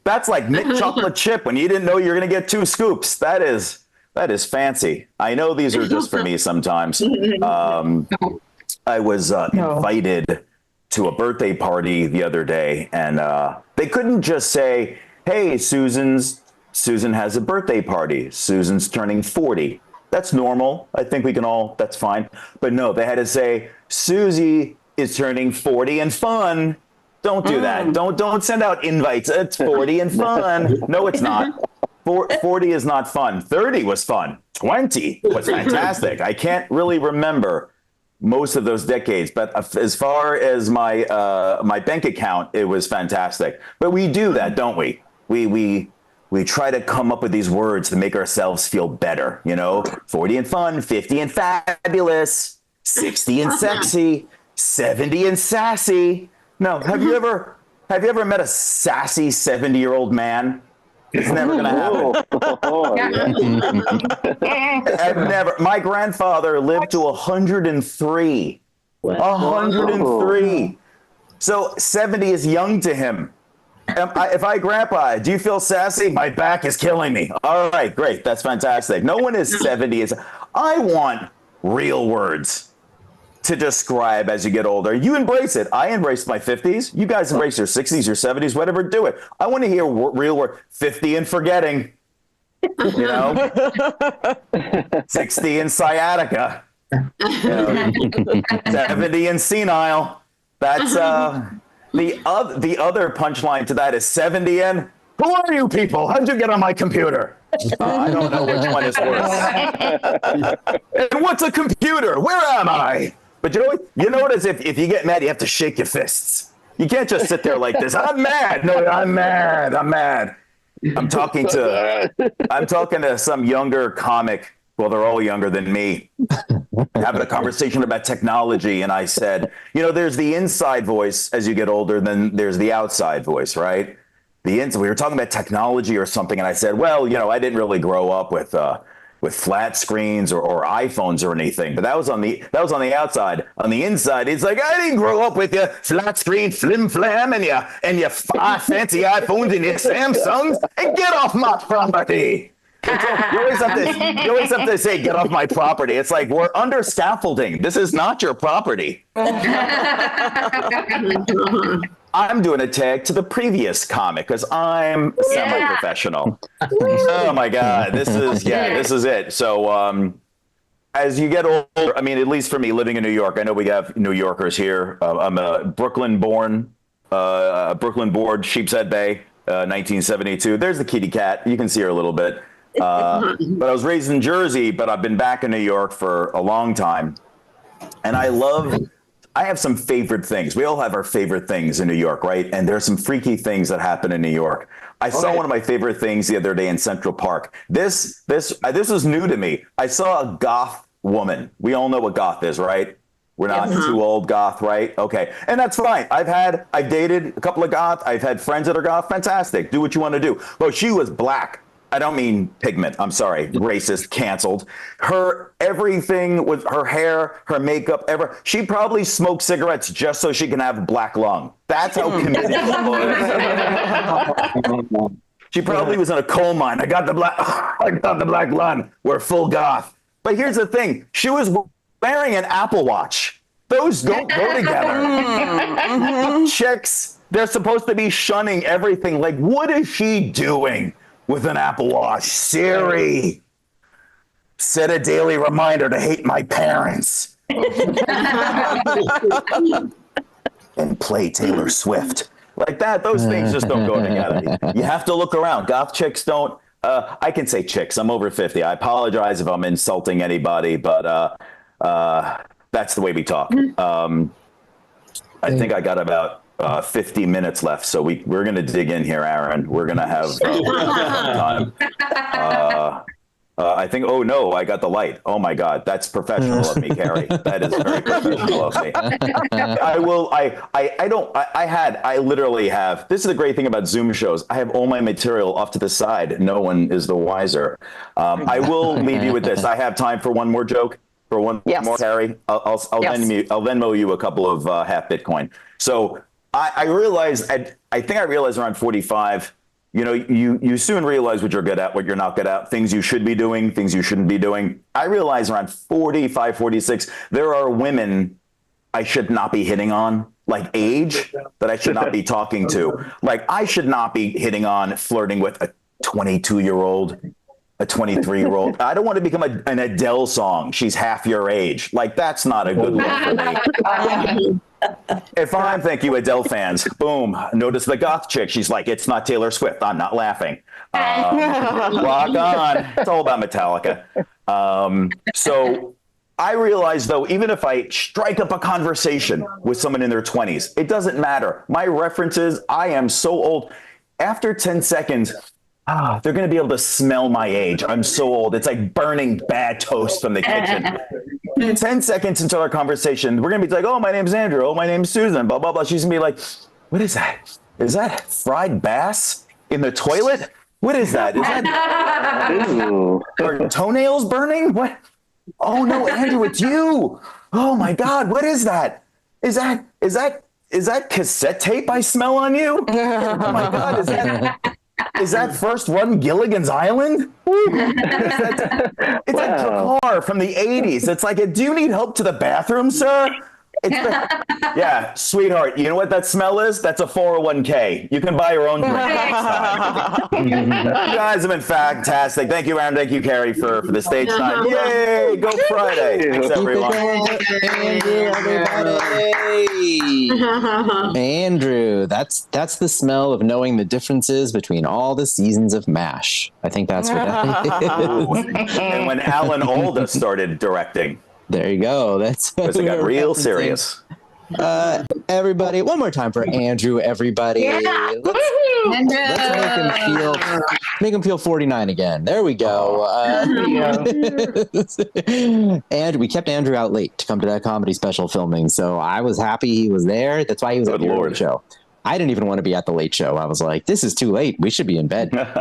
That's like Mint chocolate chip when you didn't know you were going to get 2 scoops. That is fancy. I know these are just for me sometimes. I was invited to a birthday party the other day, and they couldn't just say, hey, Susan has a birthday party. Susan's turning 40. That's normal. I think we can all, that's fine. But no, they had to say, Susie is turning 40 and fun. Don't do that. Don't send out invites. It's 40 and fun. No, it's not. 40 is not fun. 30 was fun. 20 was fantastic. I can't really remember most of those decades, but as far as my my bank account, it was fantastic. But we do that, don't we? We try to come up with these words to make ourselves feel better, 40 and fun, 50 and fabulous, 60 and sexy, 70 and sassy. No, have you ever met a sassy 70-year-old man? It's never going to happen. I've never. My grandfather lived to 103. 103. So 70 is young to him. If I grandpa, do you feel sassy? My back is killing me. All right, great. That's fantastic. No one is 70. I want real words to describe as you get older. You embrace it. I embraced my 50s. You guys embrace your 60s, your 70s, whatever. Do it. I want to hear real word. 50 and forgetting. 60 and sciatica. 70 and senile. That's the other punchline to that is 70 and who are you people? How'd you get on my computer? I don't know which one is worse. And what's a computer? Where am I? But you notice if you get mad, you have to shake your fists. You can't just sit there like this. I'm mad. No, I'm mad. I'm talking to some younger comic. Well, they're all younger than me. Having a conversation about technology, and I said, there's the inside voice as you get older, then there's the outside voice, right? We were talking about technology or something, and I said, well, I didn't really grow up with flat screens or iPhones or anything, but that was on the outside. On the inside, it's like, I didn't grow up with your flat screen flim flam and your fancy iPhones and your Samsungs, and get off my property. You always have to say, get off my property. It's like, we're under scaffolding. This is not your property. I'm doing a tag to the previous comic because I'm semi-professional. Oh my God, this is it. So as you get older, I mean, at least for me living in New York, I know we have New Yorkers here. I'm a Brooklyn-born, Brooklyn-born, Sheepshead Bay, 1972. There's the kitty cat. You can see her a little bit. But I was raised in Jersey, but I've been back in New York for a long time. And I love I have some favorite things. We all have our favorite things in New York, right? And there's some freaky things that happen in New York. I saw one of my favorite things the other day in Central Park. This is new to me. I saw a goth woman. We all know what goth is, right? We're not too old goth, right? Okay. And that's fine. I've dated a couple of goth. I've had friends that are goth. Fantastic. Do what you want to do. But she was black. I don't mean pigment. I'm sorry. Racist, canceled. Her everything with her hair, her makeup, she probably smoked cigarettes just so she can have a black lung. That's how committed she was. She probably was in a coal mine. I got the black lung. We're full goth. But here's the thing. She was wearing an Apple Watch. Those don't go together. Chicks, they're supposed to be shunning everything. Like, what is she doing with an Apple Watch? Siri, set a daily reminder to hate my parents. And play Taylor Swift. Like that, those things just don't go together. You have to look around. Goth chicks don't, I can say chicks, I'm over 50. I apologize if I'm insulting anybody, but that's the way we talk. I think I got about 50 minutes left, so we're going to dig in here, Aaron. We're going to have time. I think, oh no, I got the light. Oh my God, that's professional of me, Carrie. That is very professional of me. I literally have, this is the great thing about Zoom shows. I have all my material off to the side. No one is the wiser. I will leave you with this. I have time for one more joke. For one more, Carrie, I'll Venmo you a couple of half Bitcoin. So I realized, I think I realized around 45, you know, you soon realize what you're good at, what you're not good at, things you should be doing, things you shouldn't be doing. I realized around 45, 46, there are women I should not be hitting on, like age, that I should not be talking to. Like I should not be hitting on, flirting with a 22-year-old, a 23-year-old. I don't want to become an Adele song. She's half your age. Like, that's not a good look for me. Thank you, Adele fans. Boom. Notice the goth chick. She's like, it's not Taylor Swift. I'm not laughing. Rock on. It's all about Metallica. So I realize, though, even if I strike up a conversation with someone in their 20s, it doesn't matter. My references, I am so old. After 10 seconds, they're going to be able to smell my age. I'm so old. It's like burning bad toast from the kitchen. 10 seconds into our conversation, we're going to be like, oh, my name's Andrew. Oh, my name's Susan, blah, blah, blah. She's going to be like, what is that? Is that fried bass in the toilet? What is that? Is that are toenails burning? What? Oh, no, Andrew, it's you. Oh, my God. What is that? Is that cassette tape I smell on you? Oh, my God. Is that first run Gilligan's Island? It's like Drakkar from the 80s. It's like, do you need help to the bathroom, sir? Yeah, sweetheart, you know what that smell is? That's a 401k. You can buy your own drink next time. You guys have been fantastic. Thank you, Aaron. Thank you, Carrie, for the stage time. Yay! Go Friday. Thanks, everyone. Andrew, that's the smell of knowing the differences between all the seasons of MASH. I think that's what that is. And when Alan Alda started directing. There you go. That's because it got real serious. Everybody, one more time for Andrew, everybody. Yeah. Let's make him feel 49 again. There we go. And we kept Andrew out late to come to that comedy special filming, so I was happy he was there. That's why he was at the Late Show. I didn't even want to be at the Late Show. I was like, this is too late. We should be in bed. Love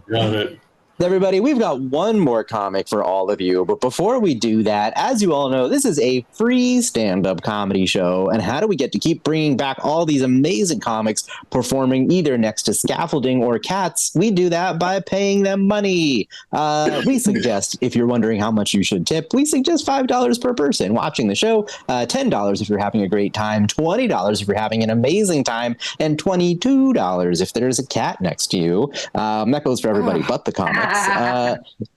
it. Everybody, we've got one more comic for all of you. But before we do that, as you all know, this is a free stand-up comedy show. And how do we get to keep bringing back all these amazing comics performing either next to scaffolding or cats? We do that by paying them money. We suggest, if you're wondering how much you should tip, we suggest $5 per person watching the show, $10 if you're having a great time, $20 if you're having an amazing time, and $22 if there's a cat next to you. That goes for everybody but the comics.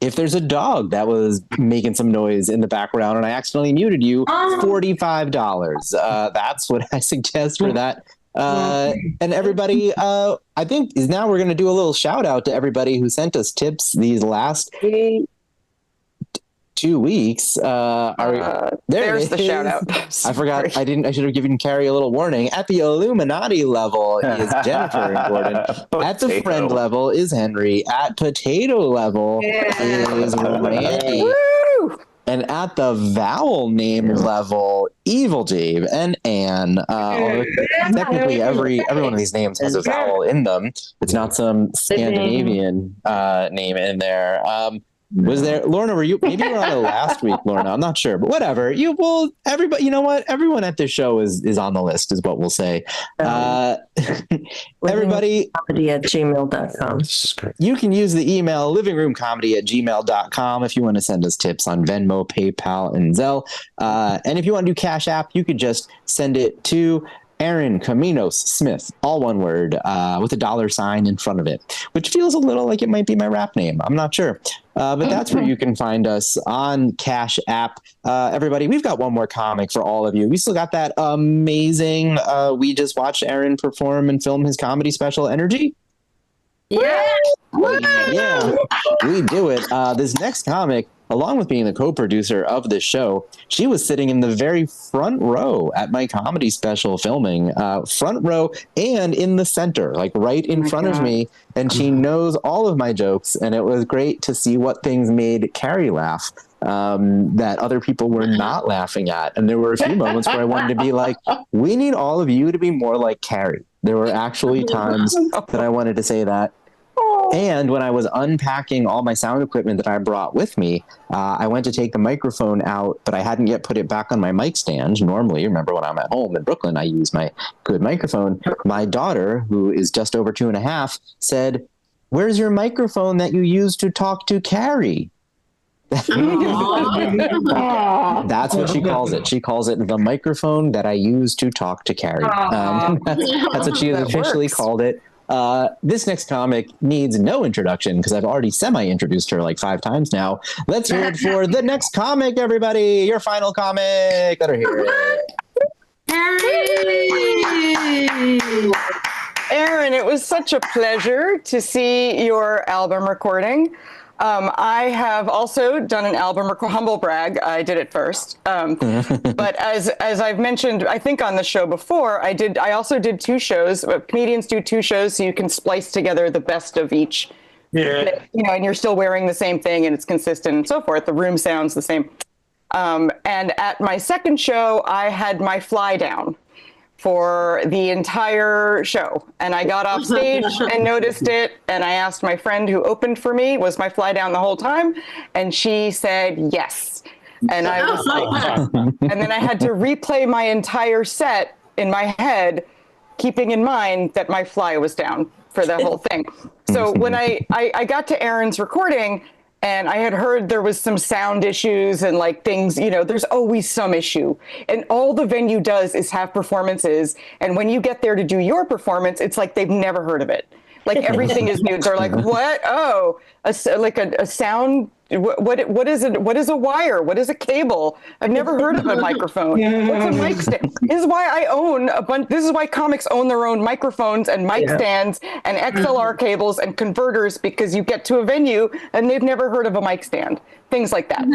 If there's a dog that was making some noise in the background and I accidentally muted you, $45. That's what I suggest for that. And everybody, I think is now we're going to do a little shout out to everybody who sent us tips these last 2 weeks. There's the shout out. I forgot. I should have given Carrie a little warning. At the Illuminati level is Jennifer and Gordon. At the friend level is Henry. At potato level is Randy. Woo! And at the vowel name level, Evil Dave and Anne. Technically, every one of these names has a vowel in them. It's not some Scandinavian name in there. Was there, Lorna? Were you? Maybe you were on it last week, Lorna. I'm not sure, but whatever. You will. Everybody. You know what? Everyone at this show is on the list, is what we'll say. Everybody. Comedy@gmail.com. You can use the email livingroomcomedy@gmail.com if you want to send us tips on Venmo, PayPal, and Zelle. And if you want to do Cash App, you could just send it to Aaron Kominos-Smith, all one word, with a $sign in front of it, which feels a little like it might be my rap name. I'm not sure. But that's where you can find us on Cash App. Everybody, we've got one more comic for all of you. We still got that amazing, we just watched Aaron perform and film his comedy special, Energy. Yeah. Yeah, we do it. This next comic, along with being the co-producer of this show, she was sitting in the very front row at my comedy special filming, front row and in the center, like right in front of me. And she knows all of my jokes. And it was great to see what things made Carrie laugh that other people were not laughing at. And there were a few moments where I wanted to be like, we need all of you to be more like Carrie. There were actually times that I wanted to say that. And when I was unpacking all my sound equipment that I brought with me, I went to take the microphone out, but I hadn't yet put it back on my mic stand. Normally, remember when I'm at home in Brooklyn, I use my good microphone. My daughter, who is just over 2.5, said, "Where's your microphone that you used to talk to Carrie?" That's what she calls it. She calls it the microphone that I used to talk to Carrie. That's what she has officially called it. This next comic needs no introduction because I've already semi-introduced her like 5 times now. Let's hear it for the next comic, everybody. Your final comic. Let her hear it. Aaron, it was such a pleasure to see your album recording. I have also done an album, humble brag, I did it first. But as I've mentioned, I think on the show before, I also did 2 shows. Comedians do 2 shows, so you can splice together the best of each. Yeah. You know, and you're still wearing the same thing and it's consistent and so forth. The room sounds the same. And at my second show, I had my fly down for the entire show. And I got off stage and noticed it. And I asked my friend who opened for me, was my fly down the whole time? And she said, yes. And I was like, and then I had to replay my entire set in my head, keeping in mind that my fly was down for the whole thing. So when I got to Aaron's recording, and I had heard there was some sound issues and like things, you know, there's always some issue. And all the venue does is have performances. And when you get there to do your performance, it's like they've never heard of it. Like everything is new. They're like, what? Oh, a sound. What is it? What is a wire? What is a cable? I've never heard of a microphone. What's a mic stand? This is why I own a bunch. This is why comics own their own microphones and mic stands and XLR cables and converters, because you get to a venue and they've never heard of a mic stand. Things like that.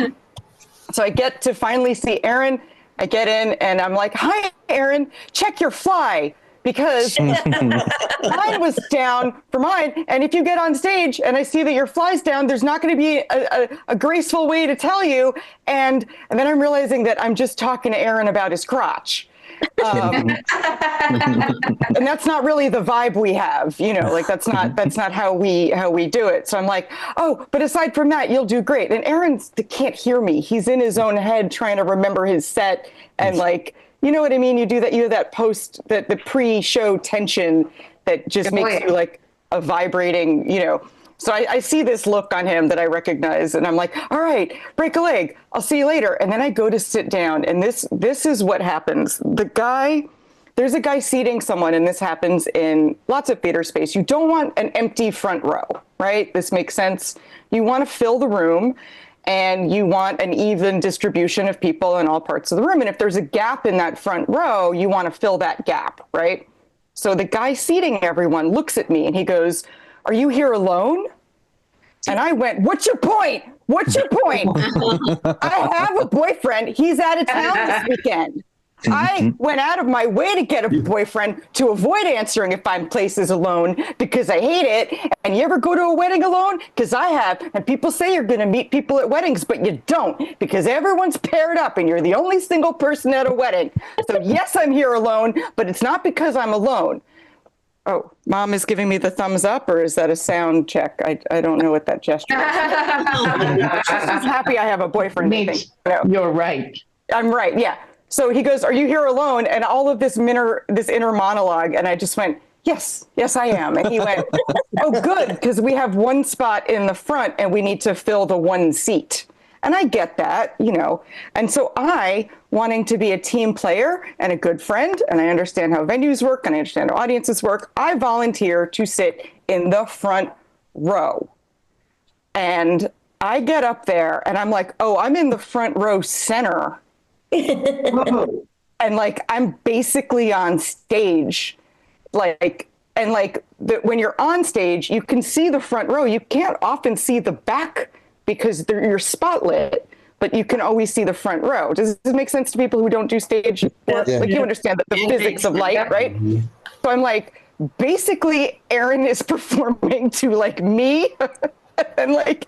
So I get to finally see Aaron. I get in and I'm like, hi, Aaron, check your fly. Because mine was down for mine. And if you get on stage and I see that your fly's down, there's not going to be a graceful way to tell you. And then I'm realizing that I'm just talking to Aaron about his crotch. And that's not really the vibe we have, you know, like that's not how we do it. So I'm like, oh, but aside from that, you'll do great. And Aaron can't hear me. He's in his own head trying to remember his set and like, you know what I mean? You do that, you have that the pre-show tension that just makes you like a vibrating, you know. So I see this look on him that I recognize and I'm like, all right, break a leg. I'll see you later. And then I go to sit down and this is what happens. There's a guy seating someone, and this happens in lots of theater space. You don't want an empty front row, right? This makes sense. You want to fill the room. And you want an even distribution of people in all parts of the room. And if there's a gap in that front row, you want to fill that gap, right? So the guy seating everyone looks at me and he goes, are you here alone? And I went, what's your point? What's your point? I have a boyfriend. He's out of town this weekend. I went out of my way to get a boyfriend to avoid answering if I'm places alone because I hate it. And you ever go to a wedding alone? Because I have. And people say you're going to meet people at weddings, but you don't because everyone's paired up and you're the only single person at a wedding. So yes, I'm here alone, but it's not because I'm alone. Oh, Mom is giving me the thumbs up, or is that a sound check? I don't know what that gesture is. She's happy I have a boyfriend. You're right. I'm right, yeah. So he goes, are you here alone? And all of this inner monologue. And I just went, yes, I am. And he went, oh, good, because we have one spot in the front and we need to fill the one seat. And I get that, And so I, wanting to be a team player and a good friend, and I understand how venues work and I understand how audiences work, I volunteer to sit in the front row. And I get up there and I'm like, oh, I'm in the front row center. And I'm basically on stage, when you're on stage, you can see the front row. You can't often see the back because you're spotlit, but you can always see the front row. Does this make sense to people who don't do stage work? You understand the physics of light, right? So I'm like, basically Aaron is performing to me and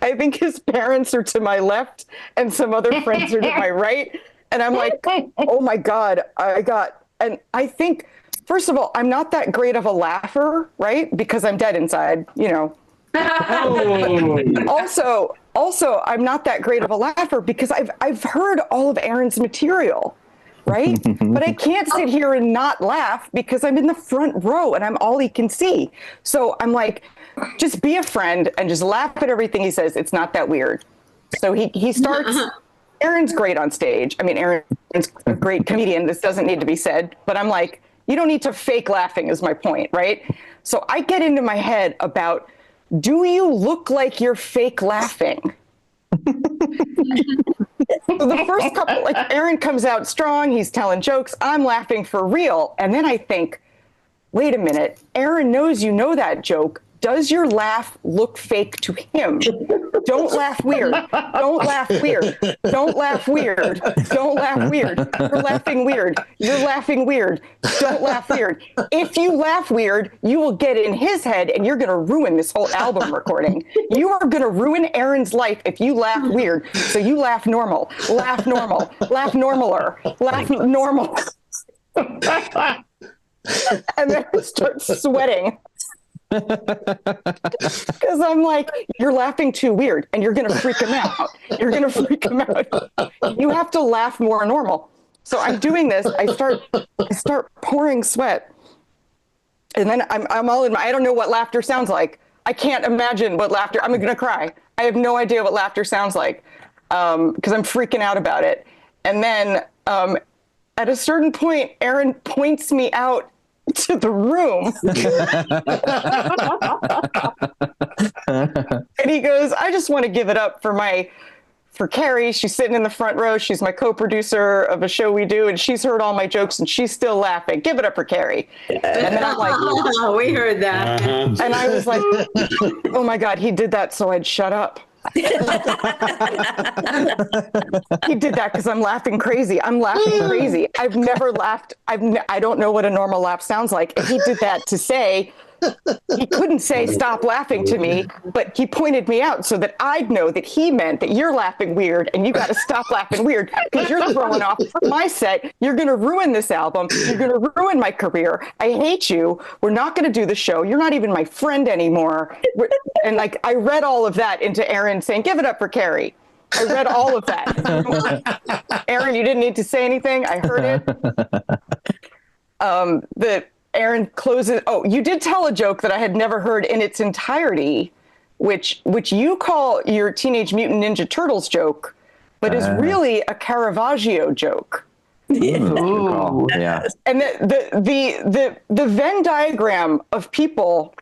I think his parents are to my left and some other friends are to my right. And I'm like, oh my God, and I think, first of all, I'm not that great of a laugher, right? Because I'm dead inside, Also, I'm not that great of a laugher because I've heard all of Aaron's material, right? But I can't sit here and not laugh because I'm in the front row and I'm all he can see. So I'm like, just be a friend and just laugh at everything he says. It's not that weird. So he starts. Aaron's great on stage. I mean, Aaron's a great comedian. This doesn't need to be said, but I'm like, you don't need to fake laughing is my point, right? So I get into my head about, do you look like you're fake laughing? So the first couple, Aaron comes out strong. He's telling jokes. I'm laughing for real. And then I think, wait a minute. Aaron knows you know that joke. Does your laugh look fake to him? Don't laugh weird. Don't laugh weird. Don't laugh weird. Don't laugh weird. You're laughing weird. You're laughing weird. Don't laugh weird. If you laugh weird, you will get in his head and you're going to ruin this whole album recording. You are going to ruin Aaron's life if you laugh weird. So you laugh normal. Laugh normal. Laugh normaler. Laugh normal. And then I start sweating. Because I'm like, you're laughing too weird and you're going to freak him out. You're going to freak him out. You have to laugh more normal. So I'm doing this. I start pouring sweat. And then I'm all in I don't know what laughter sounds like. I can't imagine what laughter, I'm going to cry. I have no idea what laughter sounds like because I'm freaking out about it. And then at a certain point, Aaron points me out to the room. And he goes, I just want to give it up for Carrie. She's sitting in the front row. She's my co-producer of a show we do, and she's heard all my jokes and she's still laughing. Give it up for Carrie. And then I'm like, oh, we heard that. And I was like, oh my God, he did that so I'd shut up. He did that because I'm laughing crazy. I'm laughing crazy. I've never laughed. I don't know what a normal laugh sounds like. And he did that to say, he couldn't say stop laughing to me, but he pointed me out so that I'd know that he meant that you're laughing weird and you got to stop laughing weird because you're throwing off my set. You're going to ruin this album. You're going to ruin my career. I hate you. We're not going to do the show. You're not even my friend anymore. And I read all of that into Aaron saying, give it up for Carrie. I read all of that. Aaron, you didn't need to say anything. I heard it. Aaron closes. Oh, you did tell a joke that I had never heard in its entirety, which you call your Teenage Mutant Ninja Turtles joke, but is really a Caravaggio joke. Ooh, yeah. And the Venn diagram of people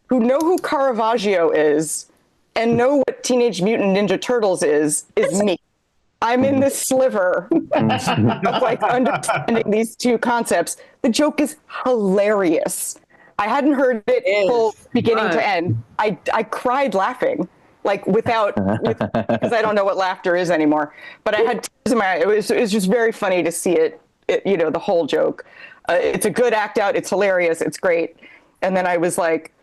who know who Caravaggio is and know what Teenage Mutant Ninja Turtles is me. I'm in this sliver of understanding these two concepts. The joke is hilarious. I hadn't heard it full beginning to end. I cried laughing. like because I don't know what laughter is anymore. But I had tears in my eye. It was just very funny to see it, the whole joke. It's a good act out. It's hilarious. It's great. And then I was like,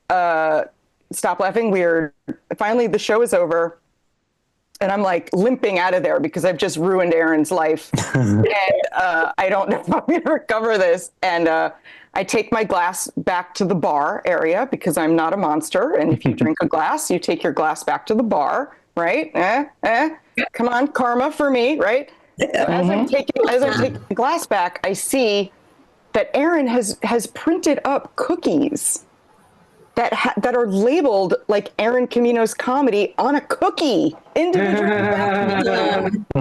stop laughing weird. Finally, the show is over. And I'm like limping out of there because I've just ruined Aaron's life. And I don't know if I'm going to recover this. And I take my glass back to the bar area because I'm not a monster. And if you drink a glass, you take your glass back to the bar, right? Come on, karma for me, right? So as I'm taking the glass back, I see that Aaron has printed up cookies that are labeled like Aaron Kominos comedy on a cookie. Individual.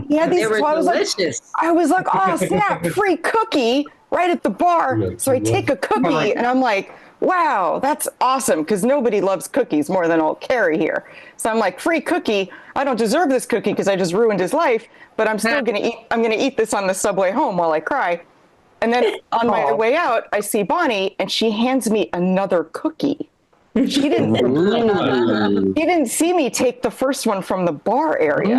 Yeah, these. So I was like, oh snap, free cookie right at the bar. So I take a cookie and I'm like, wow, that's awesome, because nobody loves cookies more than old Carrie here. So I'm like, free cookie. I don't deserve this cookie because I just ruined his life, but I'm still gonna eat. I'm gonna eat this on the subway home while I cry. And then on my way out, I see Bonnie, and she hands me another cookie. She didn't see me take the first one from the bar area.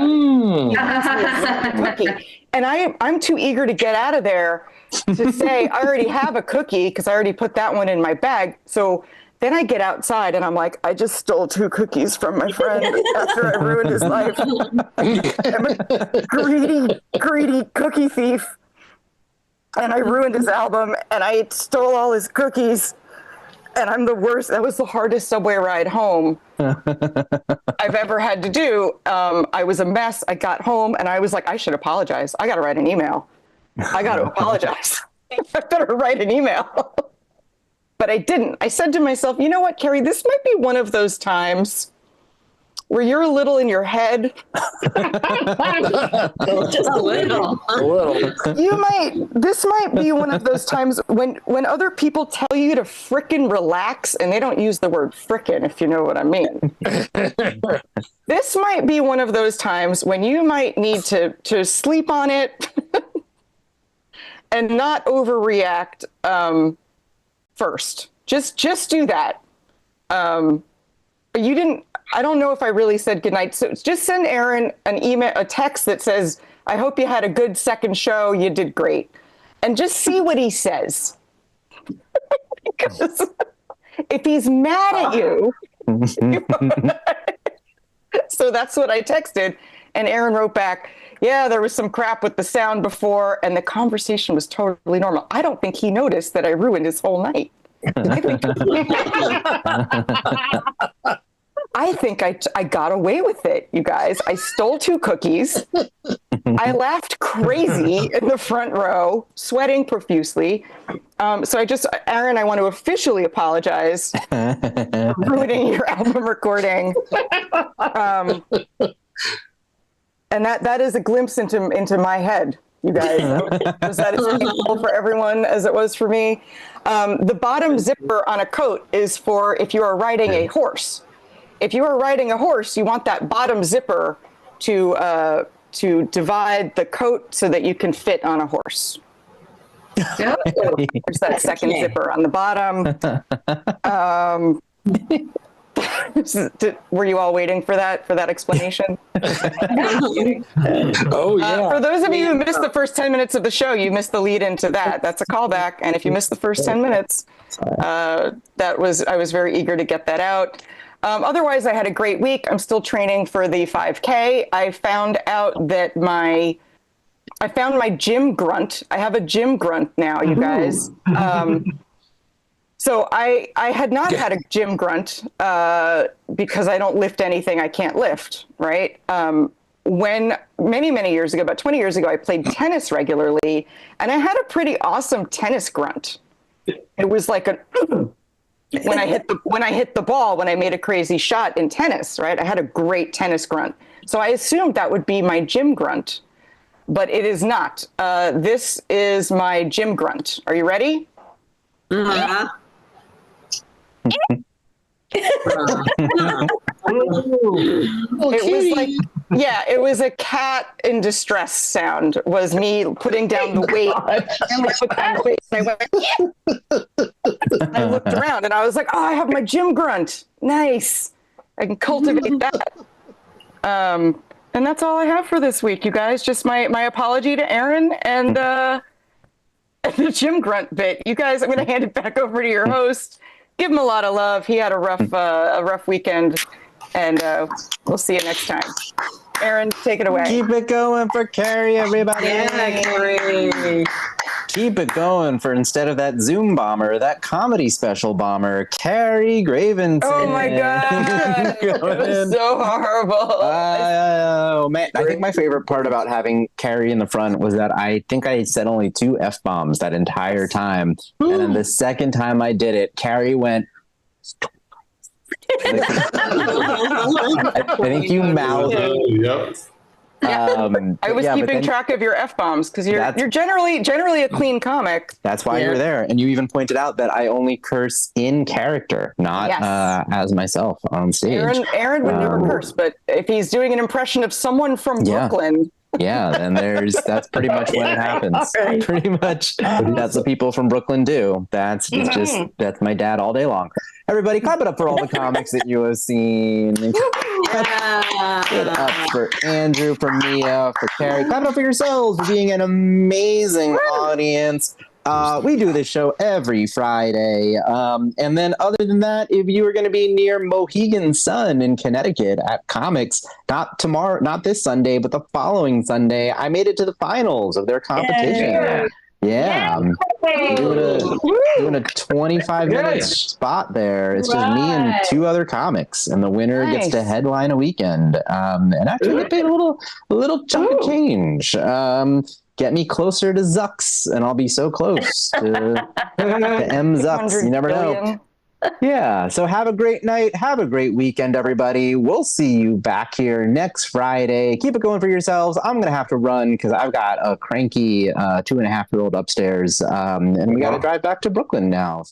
And I'm too eager to get out of there to say I already have a cookie because I already put that one in my bag. So then I get outside and I'm like, I just stole 2 cookies from my friend after I ruined his life. I'm a greedy cookie thief. And I ruined his album and I stole all his cookies. And I'm the worst. That was the hardest subway ride home I've ever had to do. I was a mess. I got home and I was like, I should apologize. I got to write an email. I got to apologize. I better write an email. But I didn't. I said to myself, you know what, Carrie, this might be one of those times where you're a little in your head. Just a little. This might be one of those times when other people tell you to frickin' relax, and they don't use the word frickin', if you know what I mean. This might be one of those times when you might need to sleep on it and not overreact first. Just do that. You didn't. I don't know if I really said goodnight. So just send Aaron an email, a text that says, I hope you had a good second show. You did great. And just see what he says. Because if he's mad at you. So that's what I texted. And Aaron wrote back, yeah, there was some crap with the sound before. And the conversation was totally normal. I don't think he noticed that I ruined his whole night. I think I got away with it, you guys. I stole 2 cookies. I laughed crazy in the front row, sweating profusely. So Aaron, I want to officially apologize for ruining your album recording. And that is a glimpse into my head, you guys. Was that as painful for everyone as it was for me? The bottom zipper on a coat is for if you are riding a horse. If you are riding a horse, you want that bottom zipper to divide the coat so that you can fit on a horse. There's that second zipper on the bottom. Were you all waiting for that explanation? Oh, yeah. For those of you who missed the first 10 minutes of the show, you missed the lead into that. That's a callback. And if you missed the first 10 minutes, I was very eager to get that out. Otherwise, I had a great week. I'm still training for the 5K. I found out that I found my gym grunt. I have a gym grunt now, you guys. So I had not had a gym grunt because I don't lift anything I can't lift, right? When many years ago, about 20 years ago, I played tennis regularly, and I had a pretty awesome tennis grunt. It was like when I hit the ball, when I made a crazy shot in tennis, right? I had a great tennis grunt. So I assumed that would be my gym grunt, but it is not. This is my gym grunt. Are you ready? Uh-huh. It was a cat in distress sound, was me putting down the weight. I looked around and I was like, oh, I have my gym grunt. Nice. I can cultivate that. And that's all I have for this week, you guys. Just my apology to Aaron and the Jim Grunt bit. You guys, I'm going to hand it back over to your host. Give him a lot of love. He had a rough weekend, and we'll see you next time. Aaron, take it away. Keep it going for Carrie, everybody. Yeah, Carrie. Keep it going for, instead of that Zoom bomber, that comedy special bomber, Carrie Gravenson. Oh my God. It was so horrible. Oh man, I think my favorite part about having Carrie in the front was that I think I said only 2 F-bombs that entire time. And then the second time I did it, Carrie went, I think you mouthed. Yep. I was keeping track of your F-bombs because you're generally a clean comic. That's why you're there. And you even pointed out that I only curse in character, not as myself on stage. Aaron would never curse, but if he's doing an impression of someone from Brooklyn. Yeah, then that's pretty much when it happens. Right. Pretty much that's what people from Brooklyn do. That's my dad all day long. Everybody, clap it up for all the comics that you have seen. Clap it up for Andrew, for Mia, for Carrie. Clap it up for yourselves for being an amazing audience. We do this show every Friday. And then other than that, if you are going to be near Mohegan Sun in Connecticut at Comics, not tomorrow, not this Sunday, but the following Sunday, I made it to the finals of their competition. Yeah. Doing a 25-minute spot there. It's just me and 2 other comics, and the winner gets to headline a weekend. And actually get paid a little chunk of change. Get me closer to Zucks, and I'll be so close to M Zucks. You never know. Yeah. So have a great night. Have a great weekend, everybody. We'll see you back here next Friday. Keep it going for yourselves. I'm going to have to run because I've got a cranky 2.5-year-old upstairs, and we got to drive back to Brooklyn now.